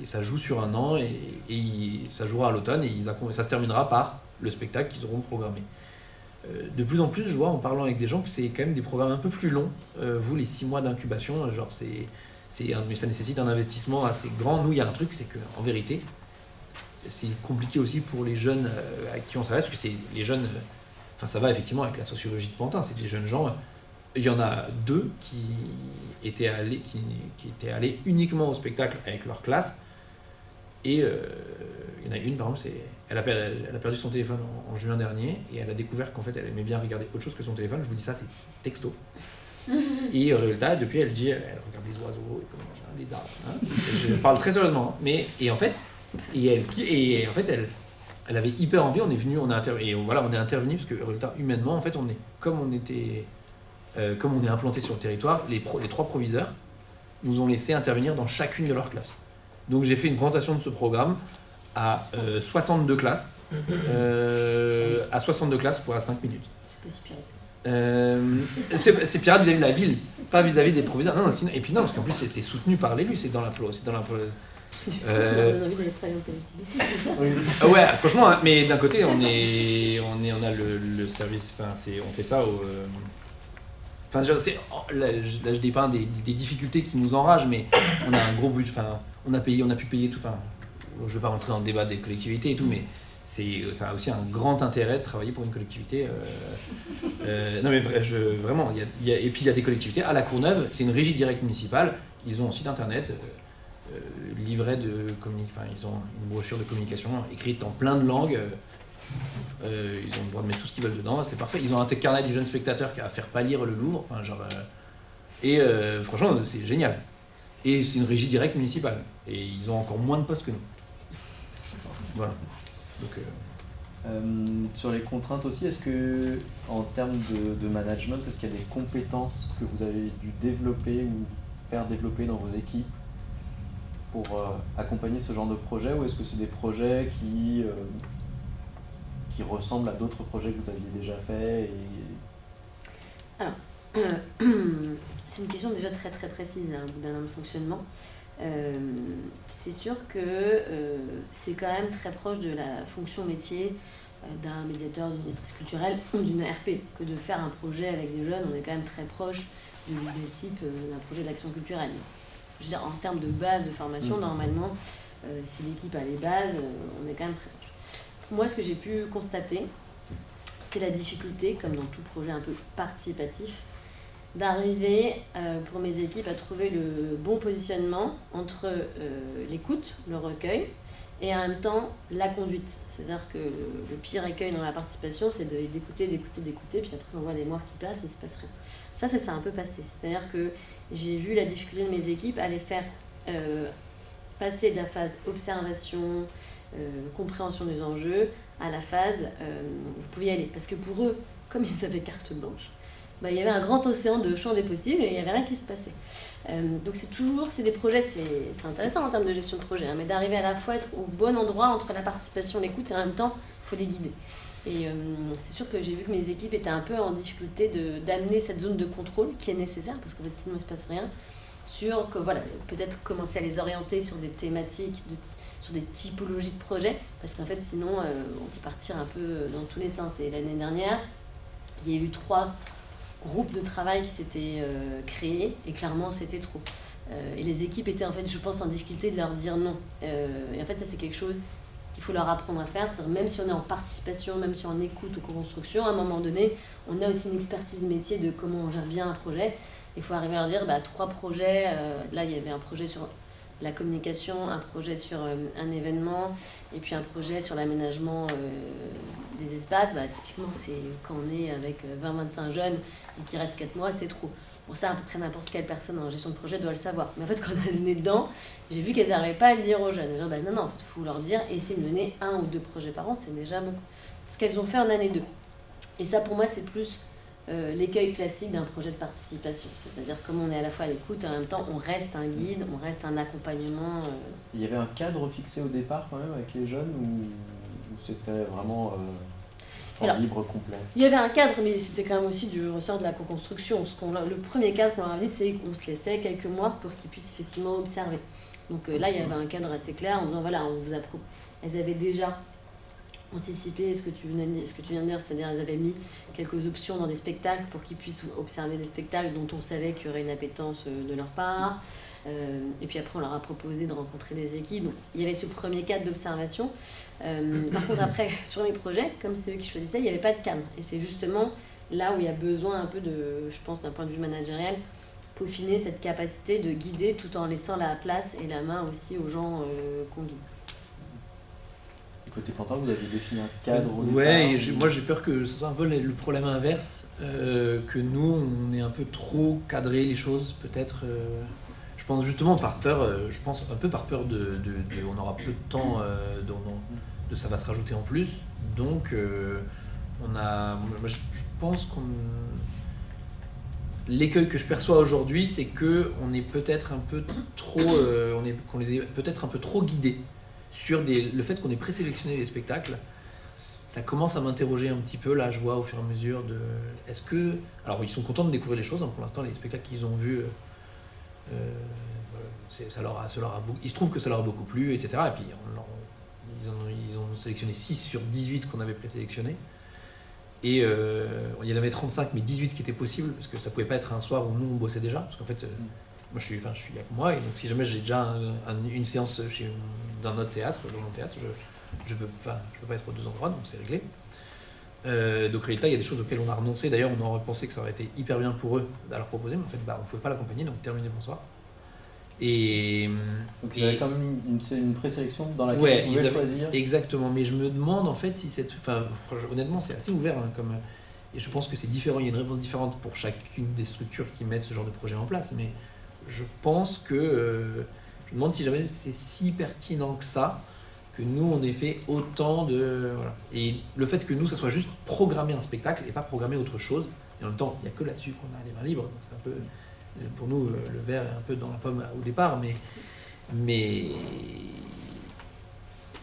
ça joue sur un an et ça jouera à l'automne et ça se terminera par le spectacle qu'ils auront programmé. De plus en plus, je vois en parlant avec des gens que c'est quand même des programmes un peu plus longs. Vous, les 6 mois d'incubation, genre mais ça nécessite un investissement assez grand. Nous, il y a un truc, c'est qu'en vérité, c'est compliqué aussi pour les jeunes à qui on s'adresse, parce que c'est les jeunes, ça va effectivement avec la sociologie de Pantin, c'est des jeunes gens. Il y en a 2 qui étaient allés uniquement au spectacle avec leur classe, et il y en a une, par exemple, elle a perdu son téléphone en juin dernier, et elle a découvert qu'en fait elle aimait bien regarder autre chose que son téléphone. Je vous dis ça, c'est texto. Et résultat, depuis elle dit, elle regarde les oiseaux, les arbres. Hein. Je parle très sérieusement, mais et en fait elle avait hyper envie. On est intervenu parce que résultat, humainement, en fait, comme on est implanté sur le territoire, les 3 proviseurs nous ont laissé intervenir dans chacune de leurs classes. Donc j'ai fait une présentation de ce programme à 62 classes, à 62 classes pour 5 minutes. C'est pirate vis-à-vis de la ville, pas vis-à-vis des proviseurs. Non, et puis non, parce qu'en plus c'est soutenu par l'élu, c'est dans la ouais, franchement, hein, mais d'un côté on a le service, on fait ça au là je dépeins des difficultés qui nous enragent, mais on a un gros but, on a pu payer tout, je vais pas rentrer dans le débat des collectivités et tout, mais ça a aussi un grand intérêt de travailler pour une collectivité. Non mais vraiment, et puis il y a des collectivités. À La Courneuve, c'est une régie directe municipale, ils ont un site internet, livret de ils ont une brochure de communication écrite en plein de langues. Ils ont le droit de mettre tout ce qu'ils veulent dedans, c'est parfait. Ils ont un carnet du jeune spectateur qui va faire pâlir le Louvre, franchement c'est génial. Et c'est une régie directe municipale, et ils ont encore moins de postes que nous. Voilà. Donc, sur les contraintes aussi, est-ce que en termes de management, est-ce qu'il y a des compétences que vous avez dû développer ou faire développer dans vos équipes pour accompagner ce genre de projet, ou est-ce que c'est des projets qui ressemblent à d'autres projets que vous aviez déjà faits Alors, c'est une question déjà très très précise au bout d'un an de fonctionnement. C'est sûr que c'est quand même très proche de la fonction métier d'un médiateur, d'une médiatrice culturelle ou d'une RP, que de faire un projet avec des jeunes. On est quand même très proche du type d'un projet d'action culturelle. Je veux dire, en termes de base de formation, normalement, si l'équipe a les bases, on est quand même très proche. Moi, ce que j'ai pu constater, c'est la difficulté, comme dans tout projet un peu participatif, d'arriver pour mes équipes à trouver le bon positionnement entre l'écoute, le recueil, et en même temps la conduite. C'est-à-dire que le pire écueil dans la participation, c'est d'écouter, puis après on voit les mois qui passent et il se passe rien. Ça s'est un peu passé. C'est-à-dire que j'ai vu la difficulté de mes équipes à les faire passer de la phase observation, compréhension des enjeux, à la phase vous pouvez y aller. Parce que pour eux, comme ils avaient carte blanche, il y avait un grand océan de champs des possibles et il n'y avait rien qui se passait. Donc c'est des projets, c'est intéressant en termes de gestion de projet, mais d'arriver à la fois être au bon endroit entre la participation et l'écoute, et en même temps, il faut les guider. Et c'est sûr que j'ai vu que mes équipes étaient un peu en difficulté d'amener cette zone de contrôle qui est nécessaire, parce qu'en fait sinon il ne se passe rien, sur que voilà, peut-être commencer à les orienter sur des thématiques, sur des typologies de projets, parce qu'en fait sinon on peut partir un peu dans tous les sens. Et l'année dernière, il y a eu 3 groupes de travail qui s'étaient créés, et clairement c'était trop. Et les équipes étaient en fait, je pense, en difficulté de leur dire non. Et en fait ça c'est quelque chose qu'il faut leur apprendre à faire, c'est-à-dire même si on est en participation, même si on écoute ou co-construction, à un moment donné, on a aussi une expertise métier de comment on gère bien un projet. Il faut arriver à leur dire 3 projets, là il y avait un projet sur la communication, un projet sur un événement, et puis un projet sur l'aménagement des espaces. Typiquement, c'est quand on est avec 20-25 jeunes et qu'il reste 4 mois, c'est trop. Bon, ça, à peu près n'importe quelle personne en gestion de projet doit le savoir. Mais en fait, quand on est né dedans, j'ai vu qu'elles n'arrivaient pas à le dire aux jeunes. Genre, non, il faut leur dire, essayer de mener 1 ou 2 projets par an, c'est déjà beaucoup. Ce qu'elles ont fait en année 2. Et ça, pour moi, c'est plus l'écueil classique d'un projet de participation. C'est-à-dire comme on est à la fois à l'écoute, et en même temps, on reste un guide, on reste un accompagnement. Il y avait un cadre fixé au départ quand même avec les jeunes, ou c'était vraiment... champ Alors, libre complet. Il y avait un cadre, mais c'était quand même aussi du ressort de la co-construction. Le premier cadre qu'on leur a dit, c'est qu'on se laissait quelques mois pour qu'ils puissent effectivement observer. Donc là, il y avait un cadre assez clair en disant, voilà, elles avaient déjà anticipé ce que tu viens de dire, c'est-à-dire elles avaient mis quelques options dans des spectacles pour qu'ils puissent observer des spectacles dont on savait qu'il y aurait une appétence de leur part. Et puis après, on leur a proposé de rencontrer des équipes. Donc, il y avait ce premier cadre d'observation. Par contre, après, sur les projets, comme c'est eux qui choisissaient, il n'y avait pas de cadre. Et c'est justement là où il y a besoin un peu de, je pense, d'un point de vue managérial, peaufiner cette capacité de guider tout en laissant la place et la main aussi aux gens qu'on guide. Du côté Pantin, vous avez défini un cadre au Ouais, départ, moi j'ai peur que ce soit un peu le problème inverse, que nous on ait un peu trop cadré les choses, peut-être. Je pense justement par peur, je pense un peu par peur on aura peu de temps, de ça va se rajouter en plus. Donc moi, je pense l'écueil que je perçois aujourd'hui, c'est que on est peut-être un peu trop, qu'on les ait peut-être un peu trop guidés sur le fait qu'on ait présélectionné les spectacles. Ça commence à m'interroger un petit peu, là, je vois au fur et à mesure de... Est-ce que... Alors, ils sont contents de découvrir les choses, hein, pour l'instant, les spectacles qu'ils ont vus, il se trouve que ça leur a beaucoup plu, etc. Et puis, ils ont sélectionné 6 sur 18 qu'on avait présélectionnés. Et il y en avait 35, mais 18 qui étaient possibles, parce que ça pouvait pas être un soir où nous, on bossait déjà, parce qu'en fait... Moi, je suis avec moi, et donc si jamais j'ai déjà une séance dans notre théâtre, dans mon théâtre, je peux pas être aux deux endroits, donc c'est réglé. Donc résultat, il y a des choses auxquelles on a renoncé. D'ailleurs, on aurait pensé que ça aurait été hyper bien pour eux à leur proposer, mais en fait, on ne pouvait pas l'accompagner, donc terminé, bonsoir. Donc il y avait quand même une présélection dans laquelle ils pouvaient choisir. Exactement, mais je me demande en fait si honnêtement, c'est assez ouvert, hein, et je pense que c'est différent, il y a une réponse différente pour chacune des structures qui mettent ce genre de projet en place, mais je pense que je me demande si jamais c'est si pertinent que ça, que nous on ait fait autant de... Voilà. Et le fait que nous, ça soit juste programmer un spectacle et pas programmer autre chose, et en même temps, il n'y a que là-dessus qu'on a les mains libres, donc c'est un peu... Pour nous, le verre est un peu dans la pomme au départ, mais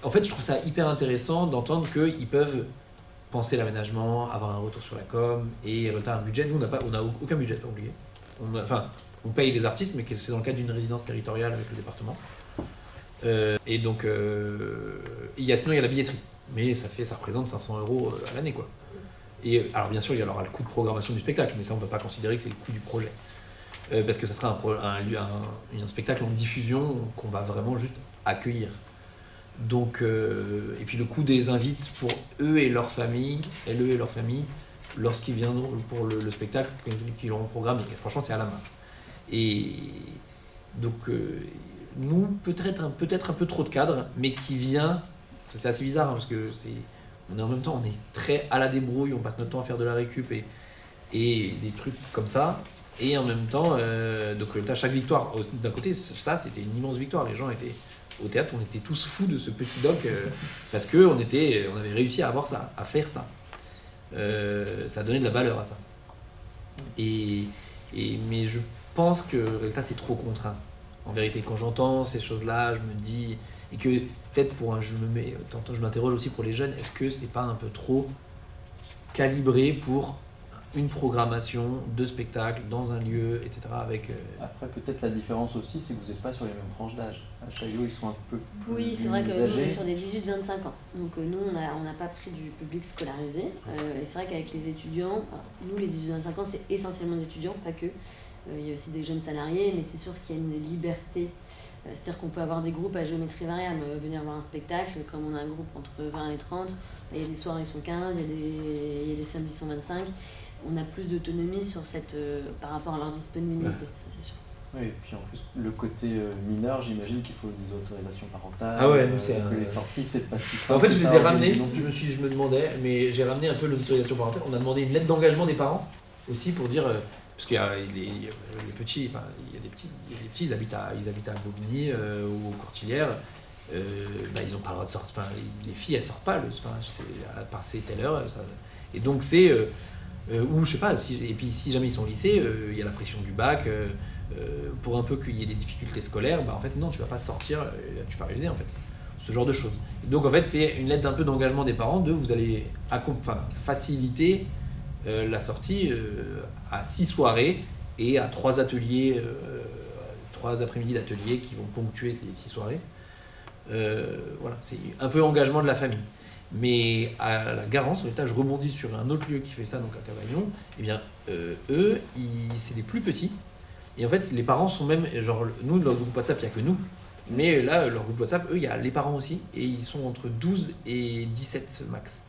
en fait, je trouve ça hyper intéressant d'entendre qu'ils peuvent penser l'aménagement, avoir un retour sur la com, et un budget. Nous, on n'a aucun budget, pas oublié. On paye les artistes, mais c'est dans le cadre d'une résidence territoriale avec le département. Et donc, sinon il y a la billetterie, mais ça représente 500 € à l'année, quoi. Et alors bien sûr, il y aura le coût de programmation du spectacle, mais ça on ne peut pas considérer que c'est le coût du projet, parce que ça sera un spectacle en diffusion qu'on va vraiment juste accueillir. Donc, et puis le coût des invites pour eux et leur famille, lorsqu'ils viendront pour le spectacle qu'ils auront programmé. Et franchement, c'est à la main. Et donc, nous, peut-être un peu trop de cadre, mais qui vient, c'est assez bizarre, hein, parce que on est en même temps, on est très à la débrouille, on passe notre temps à faire de la récup et des trucs comme ça. Et en même temps, donc chaque victoire, d'un côté, ça, c'était une immense victoire. Les gens étaient au théâtre, on était tous fous de ce petit doc, parce qu'on avait réussi à avoir ça, à faire ça. Ça donnait de la valeur à ça. Mais je pense que le résultat, c'est trop contraint. En vérité, quand j'entends ces choses-là, je me dis... Et que peut-être je m'interroge aussi pour les jeunes, est-ce que c'est pas un peu trop calibré pour une programmation de spectacle dans un lieu, etc. Après, peut-être la différence aussi, c'est que vous n'êtes pas sur les mêmes tranches d'âge. À Chaillot, ils sont un peu plus Oui, c'est vrai que nous, on âgés. est sur des 18-25 ans. Donc nous, on n'a pas pris du public scolarisé. Et c'est vrai qu'avec les étudiants, nous, les 18-25 ans, c'est essentiellement des étudiants, pas que. Il y a aussi des jeunes salariés, mais c'est sûr qu'il y a une liberté. C'est-à-dire qu'on peut avoir des groupes à géométrie variable, venir voir un spectacle, comme on a un groupe entre 20 et 30, il y a des soirs ils sont 15, il y a des samedis ils sont 25. On a plus d'autonomie sur par rapport à leur disponibilité, ça c'est sûr. Oui, et puis en plus, le côté mineur, j'imagine qu'il faut des autorisations parentales. Ah ouais, que les sorties, c'est pas si simple. En fait, je les ai ramenés, je me demandais, mais j'ai ramené un peu l'autorisation parentale. On a demandé une lettre d'engagement des parents aussi pour dire... Parce qu'il y a les petits, enfin, il y a des petits, ils habitent à Bobigny ou aux Courtilières, ils n'ont pas le droit de sortir, enfin, les filles elles sortent pas, à part c'est telle heure, et donc c'est, ou je sais pas, et puis si jamais ils sont au lycée, il y a la pression du bac, pour un peu qu'il y ait des difficultés scolaires, en fait non, tu vas pas sortir, tu vas réviser en fait. ce genre de choses. Et donc en fait c'est une lettre un peu d'engagement des parents de vous allez faciliter la sortie à 6 soirées et à 3 ateliers, 3 après-midi d'ateliers qui vont ponctuer ces 6 soirées. Voilà, c'est un peu engagement de la famille. Mais à la Garance, je rebondis sur un autre lieu qui fait ça, donc à Cavaillon, et bien eux, c'est les plus petits. Et en fait, les parents sont même, genre, nous, dans le groupe WhatsApp, il n'y a que nous. Mais là, leur groupe WhatsApp, eux, il y a les parents aussi. Et ils sont entre 12 et 17 max.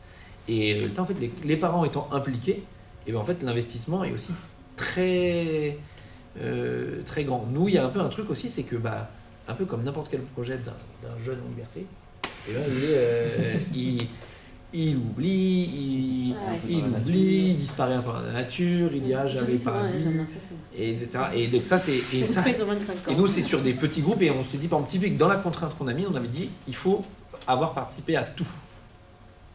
Et en fait, les parents étant impliqués, et bien en fait, l'investissement est aussi très, très grand. Nous, il y a un peu un truc aussi, c'est que, un peu comme n'importe quel projet d'un jeune en liberté, et ben, il oublie, il disparaît un peu dans la nature, il dit j'avais pas vu, et etc. Et donc ça c'est et nous c'est sur des petits groupes et on s'est dit par exemple typique dans la contrainte qu'on a mis, on avait dit il faut avoir participé à tout.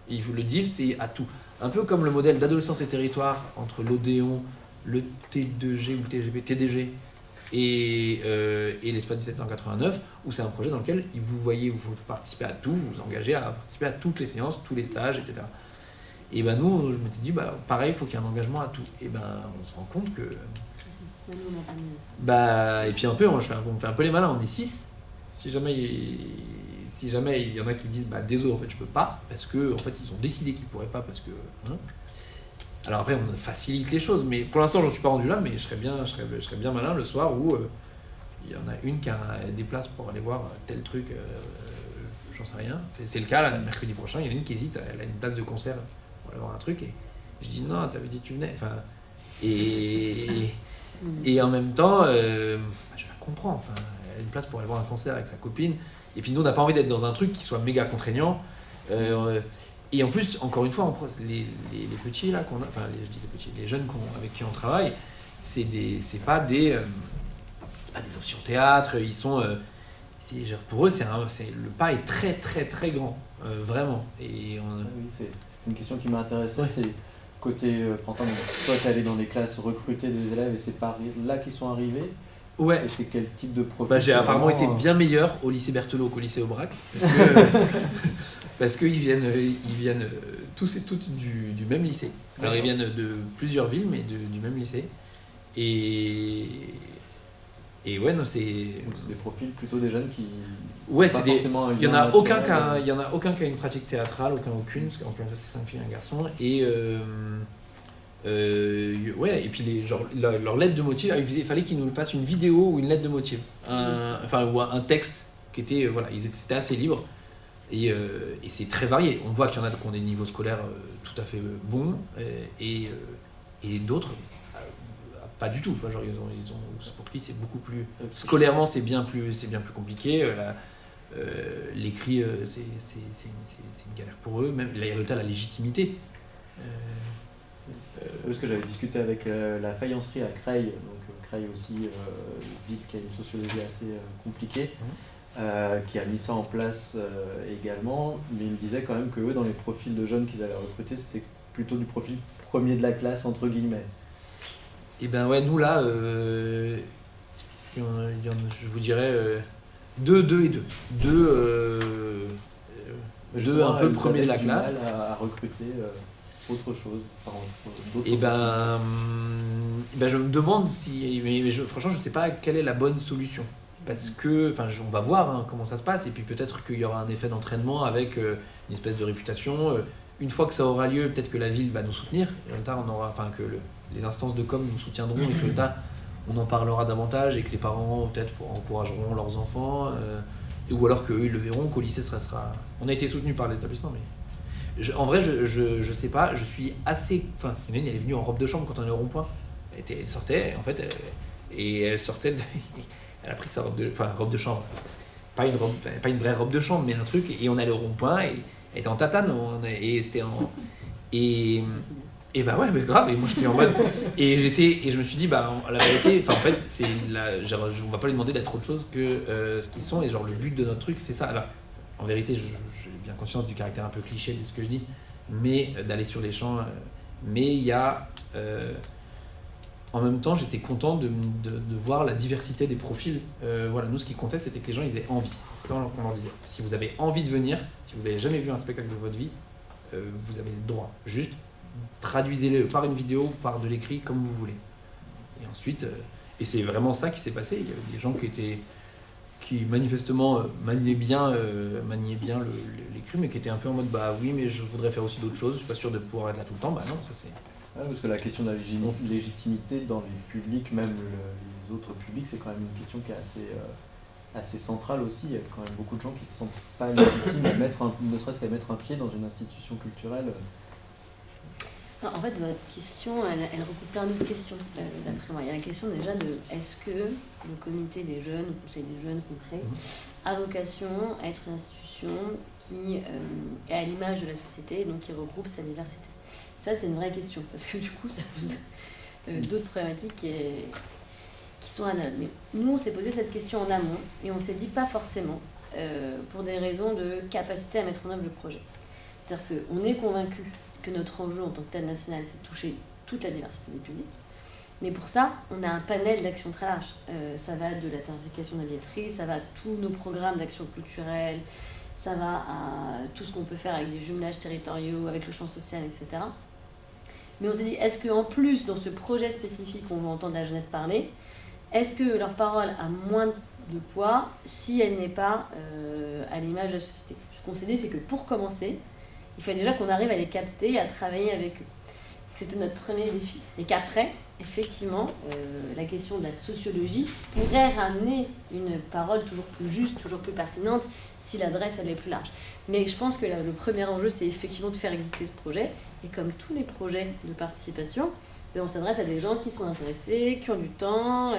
Et le deal c'est à tout. Un peu comme le modèle d'adolescence et territoire entre l'Odéon, le T2G ou le TGP, TDG et l'Espace 1789, où c'est un projet dans lequel vous faut participer à tout, vous engagez à participer à toutes les séances, tous les stages, etc. Et ben nous, je m'étais dit, pareil, il faut qu'il y ait un engagement à tout. Et ben on se rend compte que... et puis un peu, on fait un peu les malins, on est 6. Si jamais il y en a qui disent, désolé, en fait, je peux pas, parce que en fait, ils ont décidé qu'ils pourraient pas, parce que... Alors après, on facilite les choses, mais pour l'instant, j'en suis pas rendu là, mais je serais bien malin le soir où il y en a une qui a des places pour aller voir tel truc, j'en sais rien. C'est le cas, là, mercredi prochain, il y en a une qui hésite, elle a une place de concert pour aller voir un truc, et je dis non, t'avais dit que tu venais. Enfin, et en même temps, je la comprends, enfin, elle a une place pour aller voir un concert avec sa copine, et puis nous, on n'a pas envie d'être dans un truc qui soit méga contraignant. Et en plus, encore une fois, les petits là qu'on a, enfin je dis les petits, les jeunes avec qui on travaille, c'est pas des options théâtre. Ils sont, pour eux, le pas est très très très grand, vraiment. Et oui, c'est une question qui m'a intéressé. C'est côté Pantin, toi t'es allé dans les classes recruter des élèves et c'est par là qu'ils sont arrivés. Ouais. Et c'est quel type de profil? J'ai apparemment été bien meilleur au lycée Berthelot qu'au lycée Aubrac. Parce qu'ils viennent tous et toutes du même lycée. Alors ils viennent de plusieurs villes, mais du même lycée. Et ouais, non, c'est... Donc c'est des profils plutôt des jeunes qui... Ouais, c'est des... Il y en a aucun qui a une pratique théâtrale, aucune, parce qu'en plein c'est 5 filles et un garçon. Et ouais, et puis leur lettre de motif, il fallait qu'ils nous fassent une vidéo ou une lettre de motif. Ou un texte qui était... c'était assez libre. Et c'est très varié. On voit qu'il y en a qui ont des niveaux scolaires tout à fait bons et d'autres pas du tout. Enfin, genre, pour qui c'est beaucoup plus scolairement c'est bien plus compliqué. L'écrit c'est une galère pour eux. Même la légitimité. Parce que j'avais discuté avec la faïencerie à Creil, donc Creil aussi ville qui a une sociologie assez compliquée. Qui a mis ça en place également, mais il me disait quand même que eux, dans les profils de jeunes qu'ils avaient recrutés, c'était plutôt du profil premier de la classe, entre guillemets. Et ben ouais, nous là, je vous dirais 2 et 2. 2 un peu premier de la classe. À recruter autre chose, et je me demande si... franchement, je ne sais pas quelle est la bonne solution. Parce que, on va voir comment ça se passe, et puis peut-être qu'il y aura un effet d'entraînement avec une espèce de réputation. Une fois que ça aura lieu, peut-être que la ville va nous soutenir, et que les instances de com nous soutiendront, et que on en parlera davantage, et que les parents peut-être encourageront leurs enfants, ou alors qu'eux ils le verront, qu'au lycée sera... On a été soutenu par les établissements, mais en vrai, je sais pas, je suis assez... elle est venue en robe de chambre quand on est au rond-point. Elle sortait, en fait, elle sortait de... Elle a pris sa robe de chambre, pas une vraie robe de chambre, mais un truc, et on allait au rond-point, et elle était en tatane, et c'était en... Et ouais, mais grave, et moi j'étais en mode... Et je me suis dit, la vérité, en fait, on va pas lui demander d'être autre chose que ce qu'ils sont, et le but de notre truc, c'est ça. Alors, en vérité, j'ai bien conscience du caractère un peu cliché de ce que je dis, mais d'aller sur les champs, mais il y a... en même temps, j'étais content de voir la diversité des profils. Voilà, nous, ce qui comptait, c'était que les gens, ils aient envie. C'est ça qu'on leur disait. Si vous avez envie de venir, si vous n'avez jamais vu un spectacle de votre vie, vous avez le droit. Juste, traduisez-le par une vidéo, par de l'écrit, comme vous voulez. Et ensuite, et c'est vraiment ça qui s'est passé. Il y avait des gens qui manifestement maniaient bien l'écrit, mais qui étaient un peu en mode bah oui, mais je voudrais faire aussi d'autres choses, je suis pas sûr de pouvoir être là tout le temps. Bah non, ça c'est. Ouais, parce que la question de la légitimité dans les publics, même les autres publics, c'est quand même une question qui est assez centrale aussi. Il y a quand même beaucoup de gens qui se sentent pas légitimes à ne serait-ce qu'à mettre un pied dans une institution culturelle. En fait, votre question, elle recoupe plein d'autres questions, d'après moi. Il y a la question déjà de est-ce que le comité des jeunes, le conseil des jeunes qu'on crée, a vocation à être une institution qui est à l'image de la société, donc qui regroupe sa diversité. Ça, c'est une vraie question, parce que du coup, ça pose d'autres problématiques qui sont analogues. Mais nous, on s'est posé cette question en amont, et on s'est dit pas forcément, pour des raisons de capacité à mettre en œuvre le projet. C'est-à-dire qu'on est convaincu que notre enjeu en tant que tel national, c'est de toucher toute la diversité des publics. Mais pour ça, on a un panel d'actions très large. Ça va de la tarification de la billetterie, ça va à tous nos programmes d'action culturelle, ça va à tout ce qu'on peut faire avec des jumelages territoriaux, avec le champ social, etc. Mais on s'est dit, est-ce qu'en plus, dans ce projet spécifique, on va entendre la jeunesse parler, est-ce que leur parole a moins de poids si elle n'est pas à l'image de la société ? Ce qu'on s'est dit, c'est que pour commencer, il fallait déjà qu'on arrive à les capter et à travailler avec eux. C'était notre premier défi. Et qu'après, effectivement, la question de la sociologie pourrait ramener une parole toujours plus juste, toujours plus pertinente, si l'adresse elle est plus large. Mais je pense que le premier enjeu, c'est effectivement de faire exister ce projet. Et comme tous les projets de participation, on s'adresse à des gens qui sont intéressés, qui ont du temps.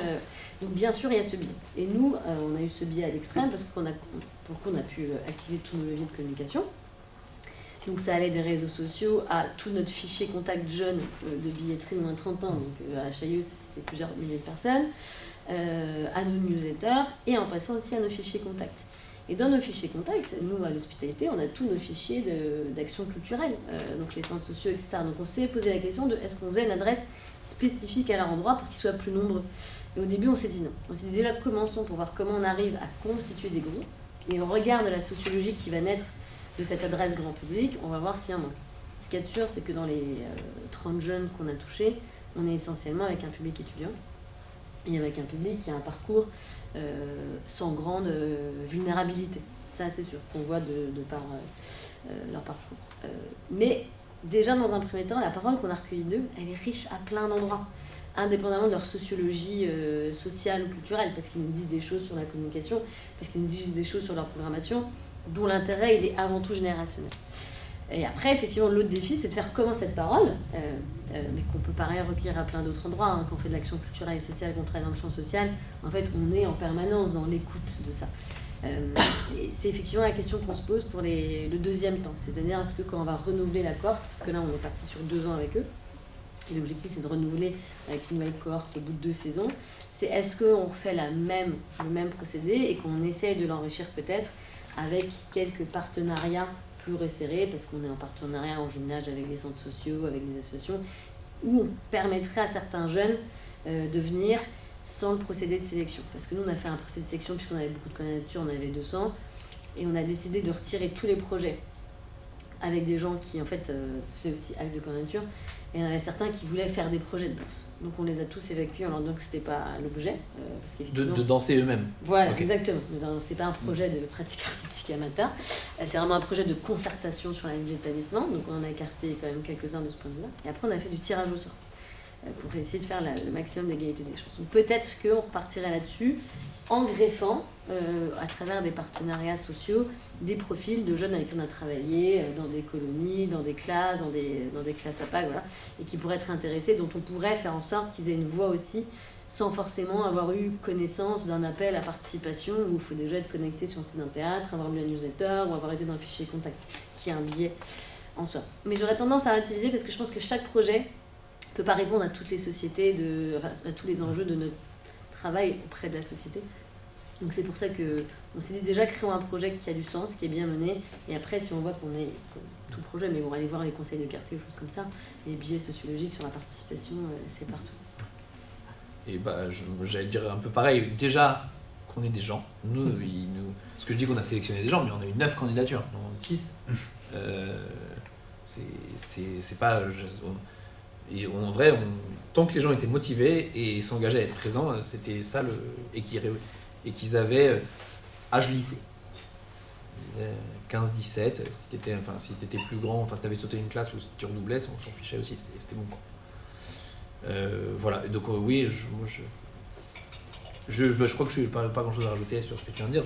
Donc bien sûr, il y a ce biais. Et nous, on a eu ce biais à l'extrême parce qu'on a pu activer tous nos leviers de communication. Donc ça allait des réseaux sociaux à tout notre fichier contact jeune de billetterie de moins de 30 ans, donc à Chaillot c'était plusieurs milliers de personnes, à nos newsletters et en passant aussi à nos fichiers contact. Et dans nos fichiers contact, nous à l'hospitalité, on a tous nos fichiers d'action culturelle, donc les centres sociaux, etc. Donc on s'est posé la question de est-ce qu'on faisait une adresse spécifique à leur endroit pour qu'ils soient plus nombreux. Et au début on s'est dit non. On s'est dit déjà commençons pour voir comment on arrive à constituer des groupes et on regarde la sociologie qui va naître de cette adresse grand public, on va voir s'il y a un manque. Ce qu'il y a de sûr, c'est que dans les 30 jeunes qu'on a touchés, on est essentiellement avec un public étudiant et avec un public qui a un parcours sans grande vulnérabilité. Ça, c'est sûr, qu'on voit de par leur parcours. Mais déjà, dans un premier temps, la parole qu'on a recueillie d'eux, elle est riche à plein d'endroits, indépendamment de leur sociologie sociale ou culturelle, parce qu'ils nous disent des choses sur la communication, parce qu'ils nous disent des choses sur leur programmation, dont l'intérêt il est avant tout générationnel. Et après, effectivement, l'autre défi, c'est de faire comment cette parole, mais qu'on peut par ailleurs recueillir à plein d'autres endroits, hein, quand on fait de l'action culturelle et sociale, qu'on travaille dans le champ social, en fait, on est en permanence dans l'écoute de ça. Et c'est effectivement la question qu'on se pose pour le deuxième temps, c'est-à-dire est-ce que quand on va renouveler la cohorte, parce que là on est parti sur 2 ans avec eux, et l'objectif c'est de renouveler avec une nouvelle cohorte au bout de 2 saisons, c'est est-ce qu'on refait le même procédé et qu'on essaie de l'enrichir peut-être avec quelques partenariats plus resserrés, parce qu'on est en partenariat en jumelage avec les centres sociaux, avec les associations, où on permettrait à certains jeunes de venir sans le procédé de sélection. Parce que nous, on a fait un procédé de sélection puisqu'on avait beaucoup de candidatures, on avait 200, et on a décidé de retirer tous les projets avec des gens qui, en fait, faisaient aussi acte de candidature, et il y en avait certains qui voulaient faire des projets de danse. Donc on les a tous évacués en leur disant que c'était pas l'objet. Parce qu'effectivement, de danser eux-mêmes. Voilà, Okay. Exactement. C'est pas un projet de pratique artistique amateur, c'est vraiment un projet de concertation sur la vie de l'établissement. Donc on en a écarté quand même quelques-uns de ce point de vue-là. Et après on a fait du tirage au sort pour essayer de faire le maximum d'égalité des chances. Donc peut-être qu'on repartirait là-dessus en greffant à travers des partenariats sociaux des profils de jeunes avec qui on a travaillé dans des colonies, dans des classes, dans des classes à PAC, voilà, et qui pourraient être intéressés, dont on pourrait faire en sorte qu'ils aient une voix aussi, sans forcément avoir eu connaissance d'un appel à participation où il faut déjà être connecté sur le site d'un théâtre, avoir lu la newsletter ou avoir été dans un fichier contact, qui est un biais en soi. Mais j'aurais tendance à relativiser parce que je pense que chaque projet ne peut pas répondre à toutes les sociétés, à tous les enjeux de notre travail auprès de la société. Donc c'est pour ça qu'on s'est dit déjà créons un projet qui a du sens, qui est bien mené, et après si on voit qu'on est tout projet, mais bon, allez voir les conseils de quartier ou choses comme ça, les biais sociologiques sur la participation, c'est partout. Et j'allais dire un peu pareil. Déjà, qu'on ait des gens. Parce que je dis qu'on a sélectionné des gens, mais on a eu 9 candidatures, non 6. C'est pas... Et en vrai, tant que les gens étaient motivés et s'engageaient à être présents, c'était ça et qu'ils avaient âge lycée. 15-17, si t'étais plus grand, si t'avais sauté une classe ou si tu redoublais, on s'en fichait aussi, c'était bon quoi. Voilà, donc oui, je crois que je n'ai pas grand chose à rajouter sur ce que tu viens de dire.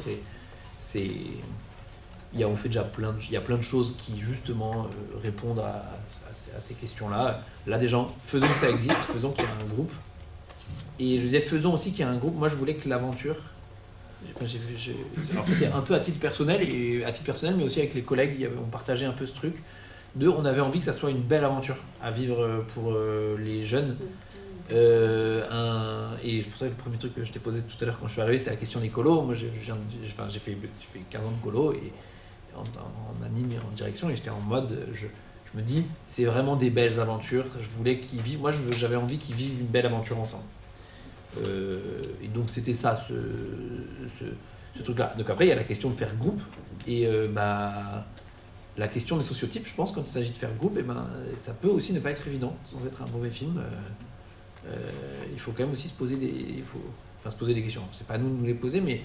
On fait déjà il y a plein de choses qui justement répondent à ces questions-là. Là des gens, faisons que ça existe, faisons qu'il y ait un groupe. Et je disais, faisons aussi qu'il y ait un groupe. Moi je voulais que l'aventure, alors ça c'est un peu à titre personnel, mais aussi avec les collègues, on partageait un peu ce truc. On avait envie que ça soit une belle aventure à vivre pour les jeunes. Et c'est pour ça que le premier truc que je t'ai posé tout à l'heure quand je suis arrivé, c'est la question des colos. Moi j'ai fait 15 ans de colo et en anime et en direction, et j'étais en mode, je me dis, c'est vraiment des belles aventures. Je voulais qu'ils vivent, j'avais envie qu'ils vivent une belle aventure ensemble. Et donc c'était ça, ce truc-là. Donc après il y a la question de faire groupe, et la question des sociotypes, je pense, quand il s'agit de faire groupe, ça peut aussi ne pas être évident, sans être un mauvais film. Il faut quand même aussi se poser des questions. C'est pas à nous de nous les poser, mais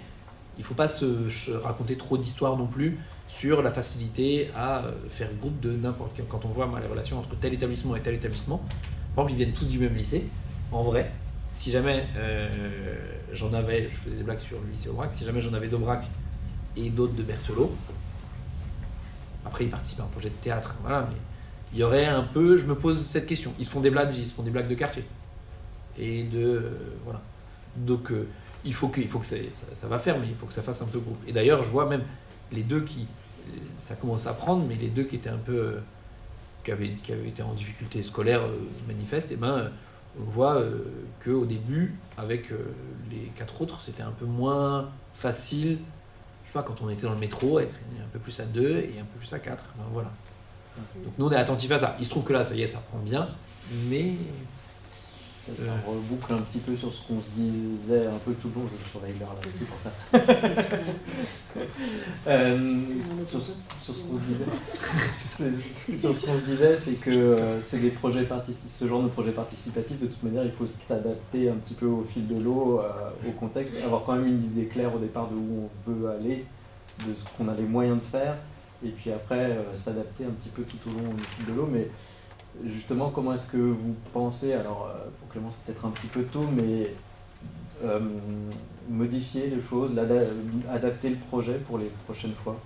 il faut pas se raconter trop d'histoires non plus sur la facilité à faire groupe de n'importe quel. Quand on voit les relations entre tel établissement et tel établissement, par exemple, ils viennent tous du même lycée. En vrai, si jamais je faisais des blagues sur le lycée Aubrac, si jamais j'en avais d'Aubrac et d'autres de Berthelot, après ils participent à un projet de théâtre, voilà, mais il y aurait un peu, je me pose cette question, ils se font des blagues de quartier. Et voilà. Donc il faut que ça va faire, mais il faut que ça fasse un peu groupe. Et d'ailleurs, je vois même les deux ça commence à prendre, mais les deux qui étaient un peu, qui avaient été en difficulté scolaire manifeste, on voit qu'au début, avec les 4 autres, c'était un peu moins facile. Je sais pas, quand on était dans le métro, être un peu plus à 2 et un peu plus à 4. Voilà. Donc nous, on est attentifs à ça. Il se trouve que là, ça y est, ça prend bien, mais... Ça reboucle un petit peu sur ce qu'on se disait un peu tout le long, je surveille l'heure là aussi pour ça. Sur ce qu'on se disait, c'est que c'est des projets ce genre de projet participatif, de toute manière, il faut s'adapter un petit peu au fil de l'eau, au contexte, avoir quand même une idée claire au départ de où on veut aller, de ce qu'on a les moyens de faire, et puis après s'adapter un petit peu tout au long du fil de l'eau. Mais justement, comment est-ce que vous pensez, alors pour Clément c'est peut-être un petit peu tôt, mais modifier les choses, adapter le projet pour les prochaines fois?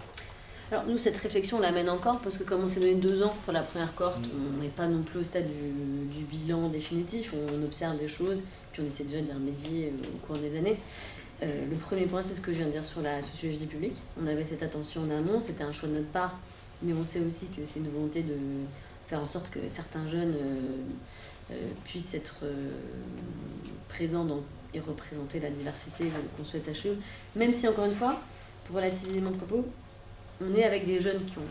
Alors nous, cette réflexion on la mène encore, parce que comme on s'est donné 2 ans pour la première cohorte, on n'est pas non plus au stade du bilan définitif, on observe des choses, puis on essaie déjà d'y remédier au cours des années. Le premier point, c'est ce que je viens de dire sur la sociologie du public. On avait cette attention en amont, c'était un choix de notre part, mais on sait aussi que c'est une volonté de faire en sorte que certains jeunes puissent être présents et représenter la diversité qu'on souhaite HE. Même si, encore une fois, pour relativiser mon propos, on est avec des jeunes qui n'ont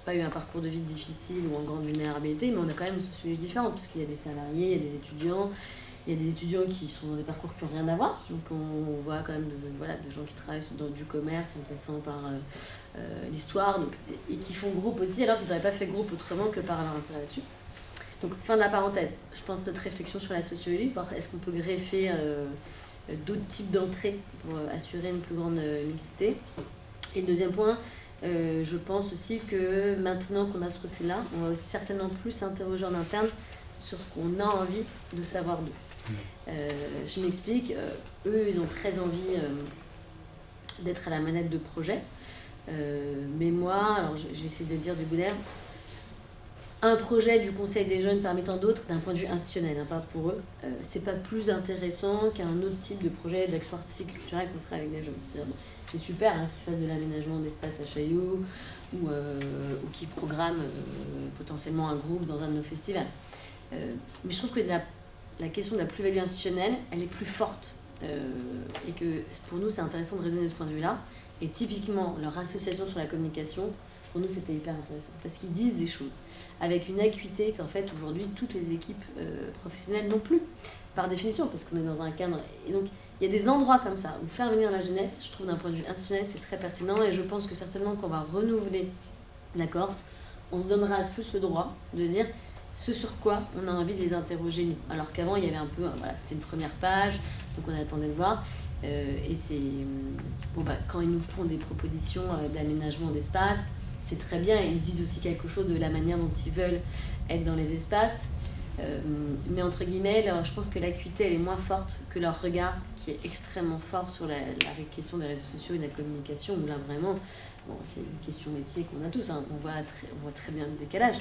pas eu un parcours de vie difficile ou en grande vulnérabilité, mais on a quand même une sociologie différente, parce qu'il y a des salariés, il y a des étudiants, qui sont dans des parcours qui n'ont rien à voir. Donc on voit quand même de gens qui travaillent dans du commerce, en passant par l'histoire, et qui font groupe aussi, alors qu'ils n'auraient pas fait groupe autrement que par leur intérêt là-dessus. Donc fin de la parenthèse, je pense notre réflexion sur la sociologie, voir est-ce qu'on peut greffer d'autres types d'entrées pour assurer une plus grande mixité. Et le deuxième point, je pense aussi que maintenant qu'on a ce recul-là, on va aussi certainement plus s'interroger en interne sur ce qu'on a envie de savoir d'eux. Je m'explique, eux ils ont très envie d'être à la manette de projet, mais moi, alors je vais essayer de le dire du bout d'air, un projet du Conseil des jeunes parmi tant d'autres, d'un point de vue institutionnel, pas pour eux, c'est pas plus intéressant qu'un autre type de projet d'action artistique et culturelle qu'on ferait avec des jeunes. C'est-à-dire, c'est super qu'ils fassent de l'aménagement d'espace à Chaillot ou qu'ils programment potentiellement un groupe dans un de nos festivals. Mais je trouve que la question de la plus-value institutionnelle, elle est plus forte. Et que pour nous, c'est intéressant de raisonner de ce point de vue-là. Et typiquement, leur association sur la communication, pour nous c'était hyper intéressant parce qu'ils disent des choses avec une acuité qu'en fait aujourd'hui toutes les équipes professionnelles n'ont plus par définition parce qu'on est dans un cadre et donc il y a des endroits comme ça où faire venir la jeunesse, je trouve d'un point de vue institutionnel c'est très pertinent et je pense que certainement qu'on va renouveler la cohorte, on se donnera plus le droit de dire ce sur quoi on a envie de les interroger nous. Alors qu'avant il y avait un peu, voilà, c'était une première page, donc on attendait de voir. Et c'est quand ils nous font des propositions d'aménagement d'espace, c'est très bien. Ils disent aussi quelque chose de la manière dont ils veulent être dans les espaces. Mais entre guillemets, je pense que l'acuité elle est moins forte que leur regard qui est extrêmement fort sur la question des réseaux sociaux et de la communication où là vraiment, c'est une question métier qu'on a tous, hein. On voit très bien le décalage,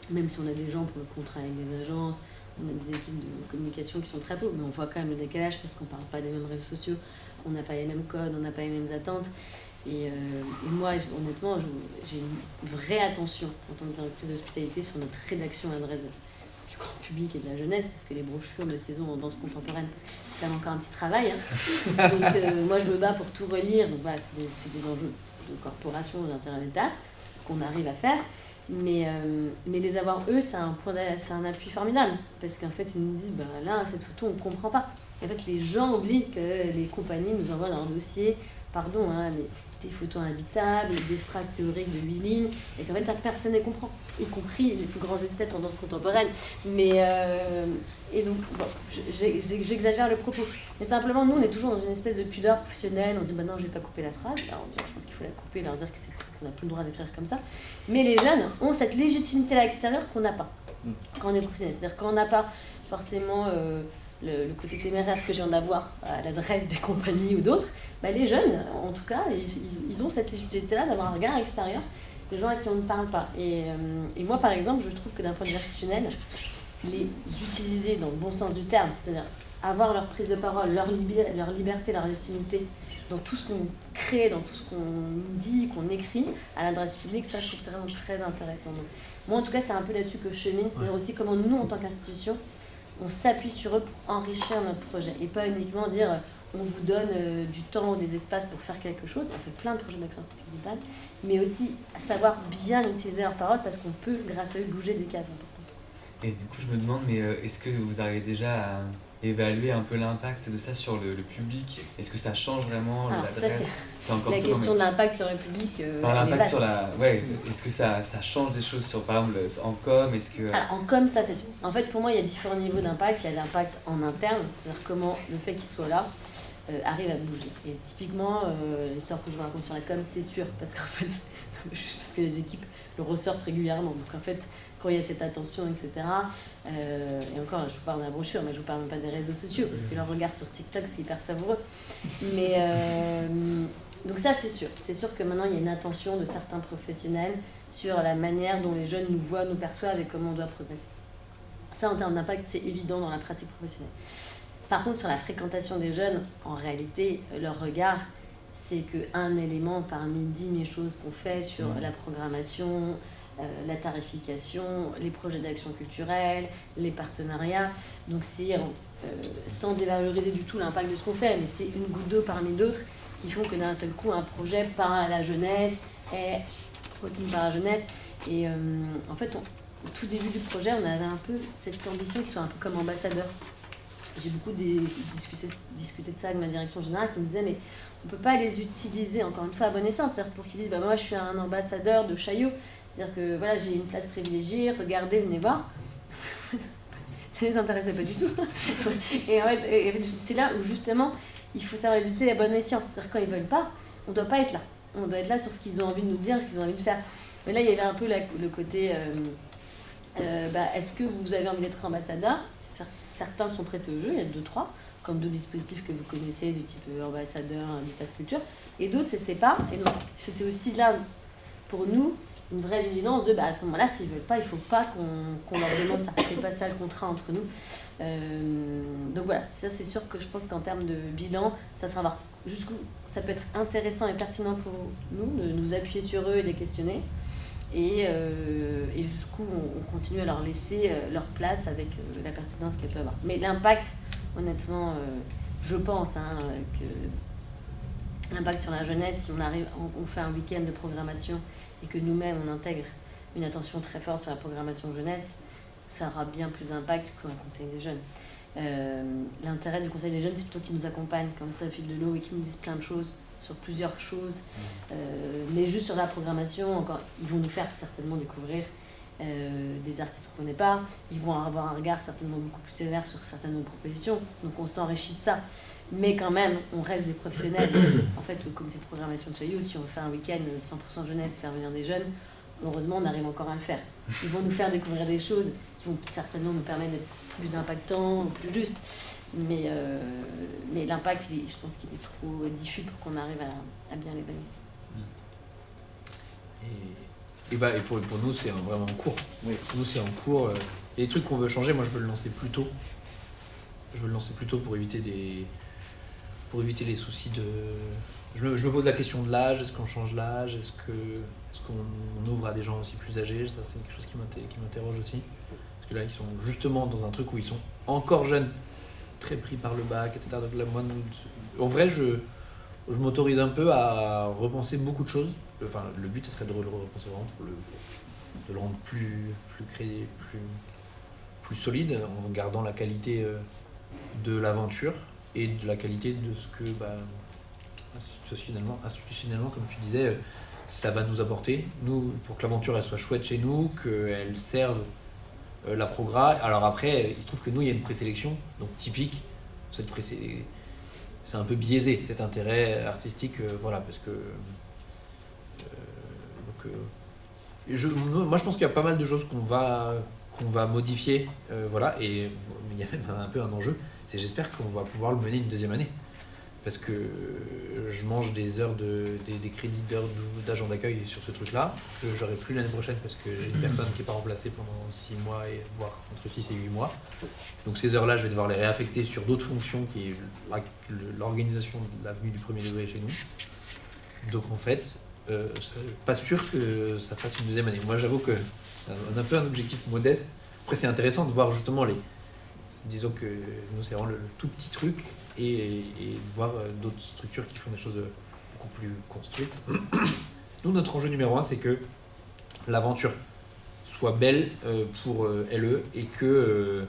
même si on a des gens pour le contrat avec des agences, on a des équipes de communication qui sont très peu, mais on voit quand même le décalage parce qu'on ne parle pas des mêmes réseaux sociaux, on n'a pas les mêmes codes, on n'a pas les mêmes attentes. Et moi, honnêtement, j'ai une vraie attention en tant que directrice d'hospitalité sur notre rédaction adresse du grand public et de la jeunesse, parce que les brochures de saison en danse contemporaine, c'est quand même encore un petit travail. Hein. Donc moi, je me bats pour tout relire. Donc voilà, c'est des enjeux de corporation, d'intérêt des théâtres qu'on arrive à faire. Mais les avoir, eux, c'est un appui formidable. Parce qu'en fait, ils nous disent, là, cette photo, on ne comprend pas. Et en fait, les gens oublient que les compagnies nous envoient dans leur dossier, pardon, hein, mais des photos habitables, des phrases théoriques de 8 lignes, et qu'en fait, ça, personne ne comprend, y compris les plus grands esthètes en danse contemporaine. Mais, et donc, j'exagère le propos. Mais simplement, nous, on est toujours dans une espèce de pudeur professionnelle. On se dit, non, je ne vais pas couper la phrase. Alors, je pense qu'il faut la couper, leur dire qu'on n'a plus le droit d'écrire comme ça. Mais les jeunes ont cette légitimité à l'extérieur qu'on n'a pas quand on est professionnel. C'est-à-dire qu'on n'a pas forcément le côté téméraire que je viens d'avoir à l'adresse des compagnies ou d'autres. Les jeunes, en tout cas, ils ont cette légitimité-là d'avoir un regard extérieur des gens à qui on ne parle pas. Et moi, par exemple, je trouve que d'un point de vue institutionnel, les utiliser dans le bon sens du terme, c'est-à-dire avoir leur prise de parole, leur liberté, leur légitimité dans tout ce qu'on crée, dans tout ce qu'on dit, qu'on écrit à l'adresse publique, ça, je trouve que c'est vraiment très intéressant. Donc, moi, en tout cas, c'est un peu là-dessus que je chemine, c'est-à-dire aussi comment nous, en tant qu'institution, on s'appuie sur eux pour enrichir notre projet et pas uniquement dire on vous donne du temps ou des espaces pour faire quelque chose. On fait plein de projets d'action digitale, mais aussi savoir bien utiliser leurs paroles parce qu'on peut, grâce à eux, bouger des cases importantes. Et du coup, je me demande, mais est-ce que vous arrivez déjà à évaluer un peu l'impact de ça sur le public? Est-ce que ça change vraiment l'adresse? C'est encore la question de l'impact sur le public. L'impact sur est-ce que ça change des choses sur, par exemple, en com? Est-ce que... Alors, en com, ça c'est sûr. En fait, pour moi, il y a différents niveaux d'impact. Il y a l'impact en interne, c'est-à-dire comment le fait qu'il soit là arrive à bouger. Et typiquement, l'histoire que je vous raconte sur la com, c'est sûr, parce qu'en fait, juste parce que les équipes le ressortent régulièrement. Donc en fait, quand il y a cette attention, etc. Et encore, je vous parle de la brochure, mais je vous parle même pas des réseaux sociaux, parce que leur regard sur TikTok, c'est hyper savoureux. Mais donc ça, c'est sûr. C'est sûr que maintenant, il y a une attention de certains professionnels sur la manière dont les jeunes nous voient, nous perçoivent et comment on doit progresser. Ça, en termes d'impact, c'est évident dans la pratique professionnelle. Par contre, sur la fréquentation des jeunes, en réalité, leur regard, c'est qu'un élément parmi 10 000 choses qu'on fait sur la programmation, la tarification, les projets d'action culturelle, les partenariats. Donc c'est, sans dévaloriser du tout l'impact de ce qu'on fait, mais c'est une goutte d'eau parmi d'autres qui font que d'un seul coup, un projet part à la jeunesse, est retenu par la jeunesse. Et en fait, au tout début du projet, on avait un peu cette ambition qu'ils soient un peu comme ambassadeurs. J'ai beaucoup discuté de ça avec ma direction générale qui me disait mais on ne peut pas les utiliser encore une fois à bon escient, c'est-à-dire pour qu'ils disent moi je suis un ambassadeur de Chaillot, c'est-à-dire que voilà j'ai une place privilégiée, regardez, venez voir. Ça les intéressait pas du tout. Et en fait, c'est là où justement il faut savoir les utiliser à bon escient, c'est-à-dire quand ils veulent pas, on doit pas être là. On doit être là sur ce qu'ils ont envie de nous dire, ce qu'ils ont envie de faire. Mais là il y avait un peu le côté est-ce que vous avez envie d'être ambassadeur? Certains sont prêtés au jeu, il y a 2-3, comme d'autres dispositifs que vous connaissez, du type ambassadeur, du pass culture, et d'autres, c'était pas. Et donc, c'était aussi là, pour nous, une vraie vigilance de, à ce moment-là, s'ils veulent pas, il faut pas qu'on leur demande ça. C'est pas ça le contrat entre nous. Donc voilà, ça c'est sûr que je pense qu'en termes de bilan, ça sera voir jusqu'où ça peut être intéressant et pertinent pour nous, de nous appuyer sur eux et les questionner. Et jusqu'où on continue à leur laisser leur place avec la pertinence qu'elles peuvent avoir. Mais l'impact, honnêtement, je pense que l'impact sur la jeunesse, si on fait un week-end de programmation et que nous-mêmes on intègre une attention très forte sur la programmation jeunesse, ça aura bien plus d'impact qu'un conseil des jeunes. L'intérêt du conseil des jeunes, c'est plutôt qu'ils nous accompagnent comme ça au fil de l'eau et qu'ils nous disent plein de choses sur plusieurs choses, mais juste sur la programmation, encore, ils vont nous faire certainement découvrir des artistes qu'on ne connaît pas, ils vont avoir un regard certainement beaucoup plus sévère sur certaines de nos propositions, donc on s'enrichit de ça. Mais quand même, on reste des professionnels. En fait, le comité de programmation de Chaillot, si on fait un week-end 100% jeunesse, faire venir des jeunes, heureusement, on arrive encore à le faire. Ils vont nous faire découvrir des choses qui vont certainement nous permettre d'être plus impactants, plus justes. Mais l'impact, je pense qu'il est trop diffus pour qu'on arrive à bien l'évaluer. Et pour nous, c'est vraiment en cours. Oui. Nous, c'est en cours. Et les trucs qu'on veut changer, moi, je veux le lancer plus tôt. Je veux le lancer plus tôt pour éviter les soucis de... Je me pose la question de l'âge. Est-ce qu'on change l'âge ? Est-ce qu'on ouvre à des gens aussi plus âgés ? Ça, c'est quelque chose qui m'interroge aussi. Parce que là, ils sont justement dans un truc où ils sont encore jeunes, très pris par le bac, etc. Donc là, moi, en vrai, je m'autorise un peu à repenser beaucoup de choses. Enfin, le but, ce serait de le repenser vraiment de le rendre plus solide, en gardant la qualité de l'aventure et de la qualité de ce que, institutionnellement, comme tu disais, ça va nous apporter. Nous, pour que l'aventure elle soit chouette chez nous, qu'elle serve la progra. Alors après, il se trouve que nous, il y a une présélection, donc typique. C'est un peu biaisé, cet intérêt artistique, voilà, parce que... moi, je pense qu'il y a pas mal de choses qu'on va modifier, voilà, et il y a même un peu un enjeu, c'est j'espère qu'on va pouvoir le mener une deuxième année. Parce que je mange des heures des crédits d'heures d'agent d'accueil sur ce truc-là, que j'aurai plus l'année prochaine parce que j'ai une personne qui n'est pas remplacée pendant 6 mois, voire entre 6 et 8 mois. Donc ces heures-là, je vais devoir les réaffecter sur d'autres fonctions, qui est l'organisation de l'avenue du premier degré chez nous. Donc en fait, pas sûr que ça fasse une deuxième année. Moi, j'avoue qu'on a un peu un objectif modeste. Après, c'est intéressant de voir justement disons que nous, c'est vraiment le tout petit truc, et voir d'autres structures qui font des choses beaucoup plus construites. Nous, notre enjeu numéro 1, c'est que l'aventure soit belle pour LE, et qu'on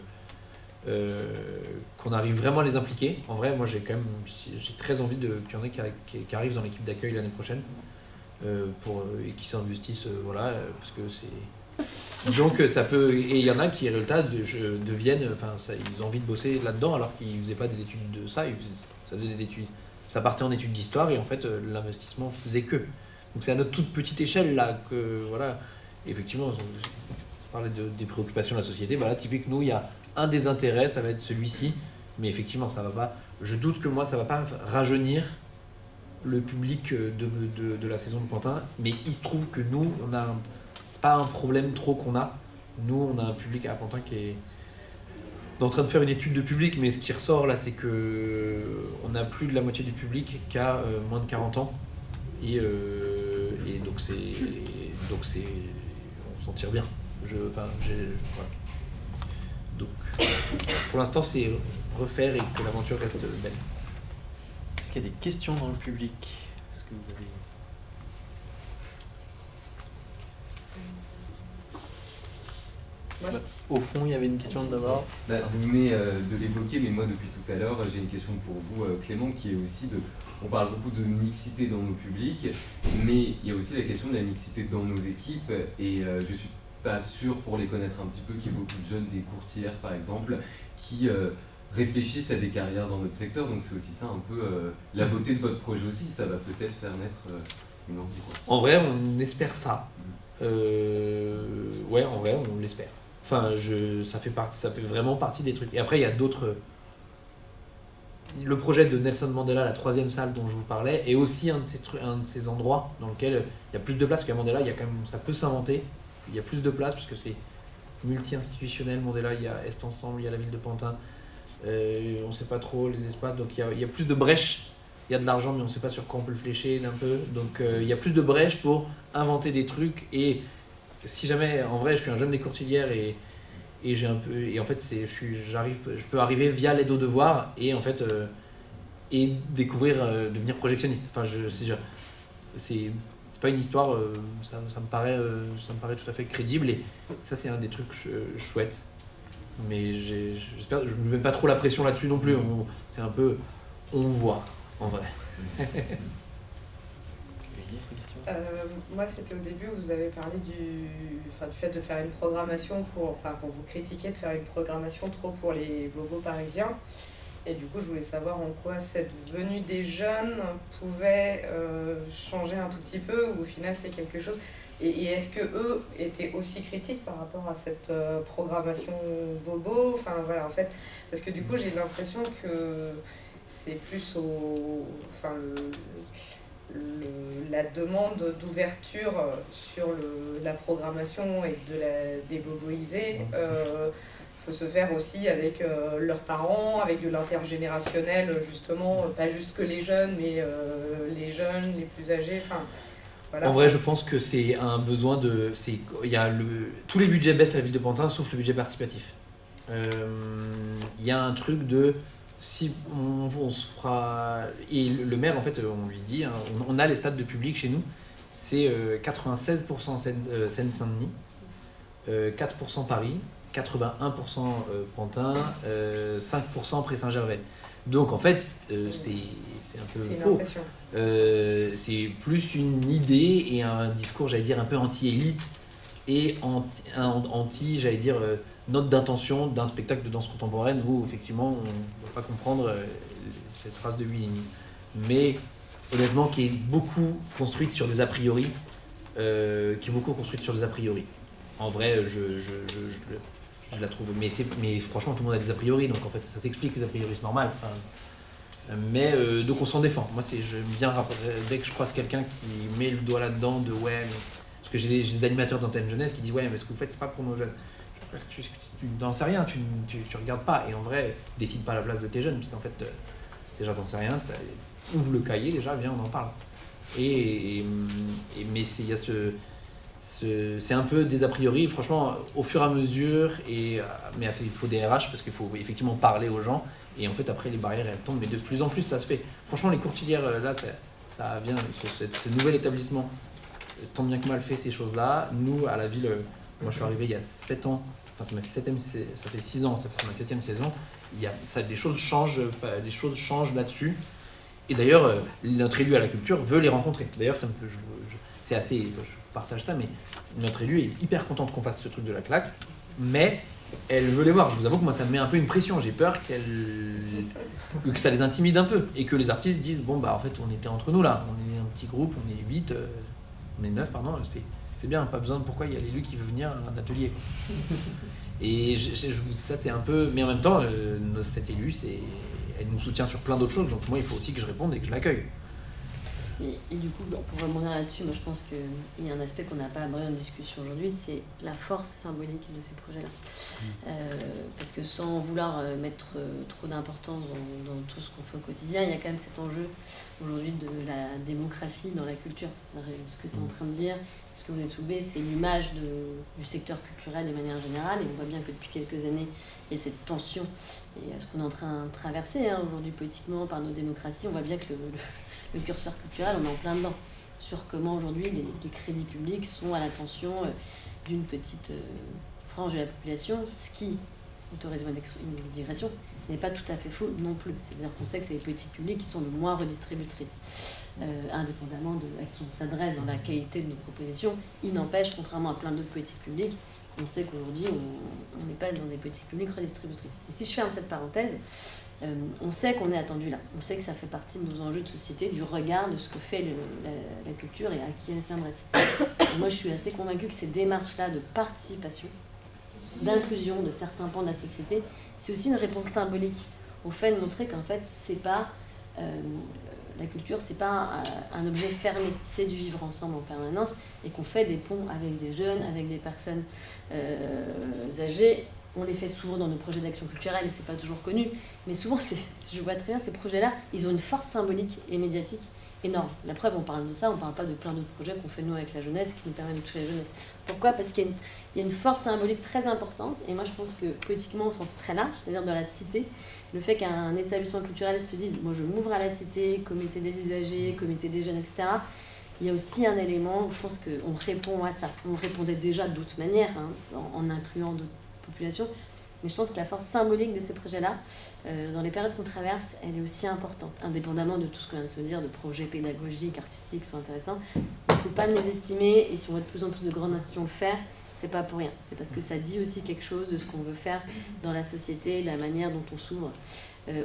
arrive vraiment à les impliquer. En vrai, moi, j'ai très envie qu'il y en ait qui arrivent dans l'équipe d'accueil l'année prochaine, et qui s'investissent, voilà, parce que c'est... Donc ça peut, et il y en a qui, résultat, deviennent, ils ont envie de bosser là-dedans alors qu'ils faisaient pas des études de ça, ça faisait des études, ça partait en études d'histoire, et en fait l'investissement faisait que. Donc c'est à notre toute petite échelle là que, voilà, effectivement, on parlait des préoccupations de la société, là typiquement nous, il y a un des intérêts, ça va être celui-ci, mais effectivement ça va pas, je doute que moi ça va pas rajeunir le public de la saison de Pantin, mais il se trouve que nous, c'est pas un problème trop qu'on a. Nous, on a un public à Pantin qui est en train de faire une étude de public, mais ce qui ressort là, c'est que on a plus de la moitié du public qui a moins de 40 ans, et donc on s'en tire bien. Voilà. Donc, pour l'instant, c'est refaire et que l'aventure reste belle. Est-ce qu'il y a des questions dans le public ? Est-ce que vous avez... Au fond, il y avait une question d'abord. Vous venez de l'évoquer, mais moi depuis tout à l'heure, j'ai une question pour vous, Clément, qui est aussi on parle beaucoup de mixité dans nos publics, mais il y a aussi la question de la mixité dans nos équipes, et je suis pas sûr, pour les connaître un petit peu, qu'il y ait beaucoup de jeunes, des courtières par exemple, qui réfléchissent à des carrières dans notre secteur, donc c'est aussi ça un peu la beauté de votre projet aussi, ça va peut-être faire naître une envie, quoi. En vrai, on espère ça. Ouais, en vrai, on l'espère. Enfin, ça fait vraiment partie des trucs. Et après, il y a d'autres... Le projet de Nelson Mandela, la 3e salle dont je vous parlais, est aussi un de ces endroits dans lesquels il y a plus de place, parce qu'à Mandela, il y a quand même, ça peut s'inventer. Il y a plus de place, parce que c'est multi-institutionnel. Mandela, il y a Est Ensemble, il y a la ville de Pantin. On ne sait pas trop les espaces, donc il y a plus de brèches. Il y a de l'argent, mais on ne sait pas sur quoi on peut le flécher un peu. Donc il y a plus de brèches pour inventer des trucs. Et si jamais, en vrai, je suis un jeune des Courtilières, et j'ai un peu, et en fait je peux arriver via l'aide aux devoirs, et en fait et découvrir, devenir projectionniste. Enfin, c'est pas pas une histoire, ça me paraît tout à fait crédible, et ça c'est un des trucs chouettes. Mais j'espère, je ne me mets pas trop la pression là-dessus non plus, c'est un peu, on voit en vrai. Moi, c'était au début où vous avez parlé du fait de faire une programmation pour vous critiquer de faire une programmation trop pour les bobos parisiens. Et du coup, je voulais savoir en quoi cette venue des jeunes pouvait changer un tout petit peu, ou au final, c'est quelque chose. Et est-ce qu'eux étaient aussi critiques par rapport à cette programmation bobo? Enfin, voilà, en fait, parce que du coup, j'ai l'impression que c'est plus la demande d'ouverture sur la programmation et des boboisés peut se faire aussi avec leurs parents, avec de l'intergénérationnel, justement, pas juste que les jeunes, mais les jeunes, les plus âgés, enfin... Voilà. En vrai, je pense que c'est un besoin de... tous les budgets baissent à la ville de Pantin, sauf le budget participatif. Il y a un truc de... Si on se fera... Et le maire, en fait, on lui dit, hein, on a les stats de public chez nous, c'est 96% Seine-Saint-Denis, 4% Paris, 81% Pantin, 5% Pré-Saint-Gervais. Donc en fait, c'est un peu faux. C'est plus une idée et un discours, j'allais dire, un peu anti-élite et anti, j'allais dire, note d'intention d'un spectacle de danse contemporaine où effectivement on ne va pas comprendre cette phrase de 8 lignes. Mais honnêtement, qui est beaucoup construite sur des a priori, En vrai, je la trouve, mais franchement tout le monde a des a priori, donc en fait ça s'explique, les a priori c'est normal. Mais donc on s'en défend. Moi j'aime bien dès que je croise quelqu'un qui met le doigt là-dedans de ouais, parce que j'ai des animateurs d'antenne jeunesse qui disent ouais, mais ce que vous faites c'est pas pour nos jeunes. Tu n'en sais rien, tu regardes pas, et en vrai décide pas à la place de tes jeunes, parce qu'en fait déjà t'en sais rien, ouvre le cahier déjà, viens on en parle. Mais il y a c'est un peu des a priori, franchement, au fur et à mesure, mais il faut des RH parce qu'il faut effectivement parler aux gens, et en fait après les barrières elles tombent, mais de plus en plus ça se fait. Franchement, les courtilières, là, ça vient, ce nouvel établissement, tant bien que mal fait ces choses-là. Nous, à la ville, moi je suis arrivé il y a 7 ans, enfin ça fait 6 ans, ça fait ma 7e saison, les choses changent là-dessus. Et d'ailleurs, notre élu à la culture veut les rencontrer. D'ailleurs, ça me fait, c'est assez, je partage ça, mais notre élu est hyper contente qu'on fasse ce truc de la claque, mais elle veut les voir. Je vous avoue que moi, ça me met un peu une pression. J'ai peur que ça les intimide un peu, et que les artistes disent bon bah en fait on était entre nous là, on est un petit groupe, on est 8, on est 9 pardon, c'est bien, pas besoin de pourquoi il y a l'élu qui veut venir à un atelier. Et ça c'est un peu, mais en même temps cet élu elle nous soutient sur plein d'autres choses, donc moi il faut aussi que je réponde et que je l'accueille. Et du coup, pour rebondir là-dessus, moi je pense qu'il y a un aspect qu'on n'a pas abordé en discussion aujourd'hui, c'est la force symbolique de ces projets-là. Parce que sans vouloir mettre trop d'importance dans tout ce qu'on fait au quotidien, il y a quand même cet enjeu aujourd'hui de la démocratie dans la culture. C'est-à-dire, ce que tu es en train de dire, ce que vous avez soulevé, c'est l'image du secteur culturel de manière générale, et on voit bien que depuis quelques années, il y a cette tension, et ce qu'on est en train de traverser aujourd'hui politiquement par nos démocraties, on voit bien que le curseur culturel, on est en plein dedans, sur comment aujourd'hui les crédits publics sont à l'attention d'une petite frange de la population, ce qui, autorisez-moi une digression, n'est pas tout à fait faux non plus. C'est-à-dire qu'on sait que c'est les politiques publiques qui sont le moins redistributrices, indépendamment à qui on s'adresse dans la qualité de nos propositions. Il n'empêche, contrairement à plein d'autres politiques publiques, on sait qu'aujourd'hui, on n'est pas dans des politiques publiques redistributrices. Et si je ferme cette parenthèse, on sait qu'on est attendu là. On sait que ça fait partie de nos enjeux de société, du regard de ce que fait la culture et à qui elle s'adresse. Moi, je suis assez convaincue que ces démarches-là de participation, d'inclusion de certains pans de la société, c'est aussi une réponse symbolique au fait de montrer qu'en fait, c'est pas la culture, c'est pas un objet fermé, c'est du vivre ensemble en permanence, et qu'on fait des ponts avec des jeunes, avec des personnes âgées. On les fait souvent dans nos projets d'action culturelle et c'est pas toujours connu, mais souvent, je vois très bien, ces projets-là, ils ont une force symbolique et médiatique énorme. La preuve, on parle de ça, on parle pas de plein d'autres projets qu'on fait nous avec la jeunesse, qui nous permettent de toucher la jeunesse. Pourquoi ? Parce qu'il y a une force symbolique très importante, et moi je pense que politiquement au sens très large, c'est-à-dire dans la cité, le fait qu'un établissement culturel se dise, moi je m'ouvre à la cité, comité des usagers, comité des jeunes, etc., il y a aussi un élément où je pense qu'on répond à ça. On répondait déjà d'autres manières, en incluant d'autres populations. Mais je pense que la force symbolique de ces projets-là, dans les périodes qu'on traverse, elle est aussi importante, indépendamment de tout ce qu'on vient de se dire, de projets pédagogiques, artistiques sont intéressants. Il ne faut pas les estimer, et si on voit de plus en plus de grandes nations le faire, c'est pas pour rien. C'est parce que ça dit aussi quelque chose de ce qu'on veut faire dans la société, la manière dont on s'ouvre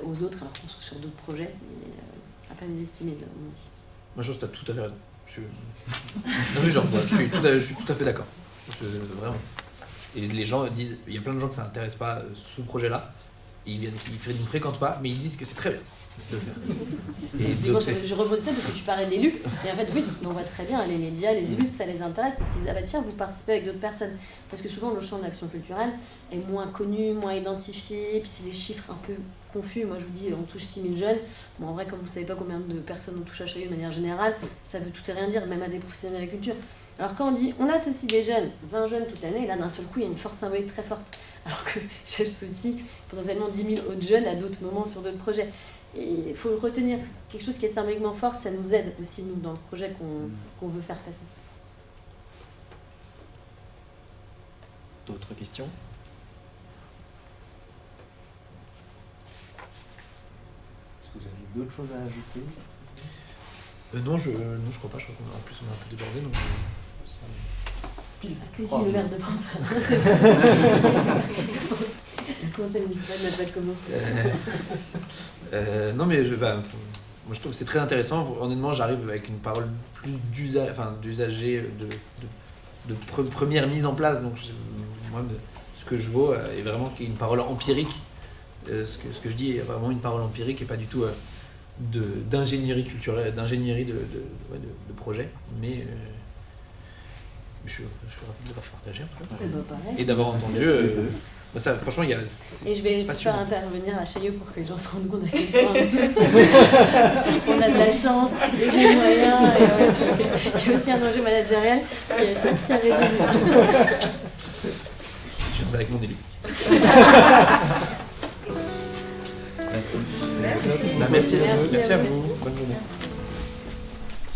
aux autres, alors qu'on se trouve sur d'autres projets, mais à pas les estimer, de mon avis. Moi, je pense que tu as tout à fait raison. Je suis tout à fait d'accord. Vraiment. Et les gens disent, il y a plein de gens qui ne s'intéressent pas à ce projet-là, ils ne nous fréquentent pas, mais ils disent que c'est très bien de le faire. Et je rebondis ça parce que tu parlais d'élus, et en fait, oui, on voit très bien, les médias, les élus, ça les intéresse parce qu'ils disent, ah bah tiens, vous participez avec d'autres personnes. Parce que souvent, le champ de l'action culturelle est moins connu, moins identifié, puis c'est des chiffres un peu confus. Moi, je vous dis, on touche 6000 jeunes. Bon, en vrai, comme vous ne savez pas combien de personnes on touche à Chaillot de manière générale, ça veut tout et rien dire, même à des professionnels de la culture. Alors quand on dit, on associe des jeunes, 20 jeunes toute l'année, là, d'un seul coup, il y a une force symbolique très forte. Alors que j'associe potentiellement 10 000 autres jeunes à d'autres moments sur d'autres projets. Et il faut retenir, quelque chose qui est symboliquement fort, ça nous aide aussi, nous, dans le projet qu'on veut faire passer. D'autres questions? Est-ce que vous avez d'autres choses à ajouter? Non, je crois pas. Je crois qu'en plus on est un peu débordé, donc ça... Pile. Cuisine le verre de printemps. Le conseil municipal n'a pas commencé. Non, mais moi je trouve que c'est très intéressant. Honnêtement, j'arrive avec une parole plus d'usager, de première mise en place. Donc moi, ce que je vaux est vraiment une parole empirique. Ce que je dis est vraiment une parole empirique et pas du tout d'ingénierie culturelle, d'ingénierie de projet. Mais je suis ravi de l'avoir partagé en tout cas. Et d'avoir entendu. Ça, franchement, il y a. Et je vais faire intervenir à Chaillot pour que les gens se rendent compte à quel point on a de la chance et des moyens. Parce qu'il y a aussi un enjeu managérial qui a résolu. Je suis avec mon élu. Merci. Merci à vous.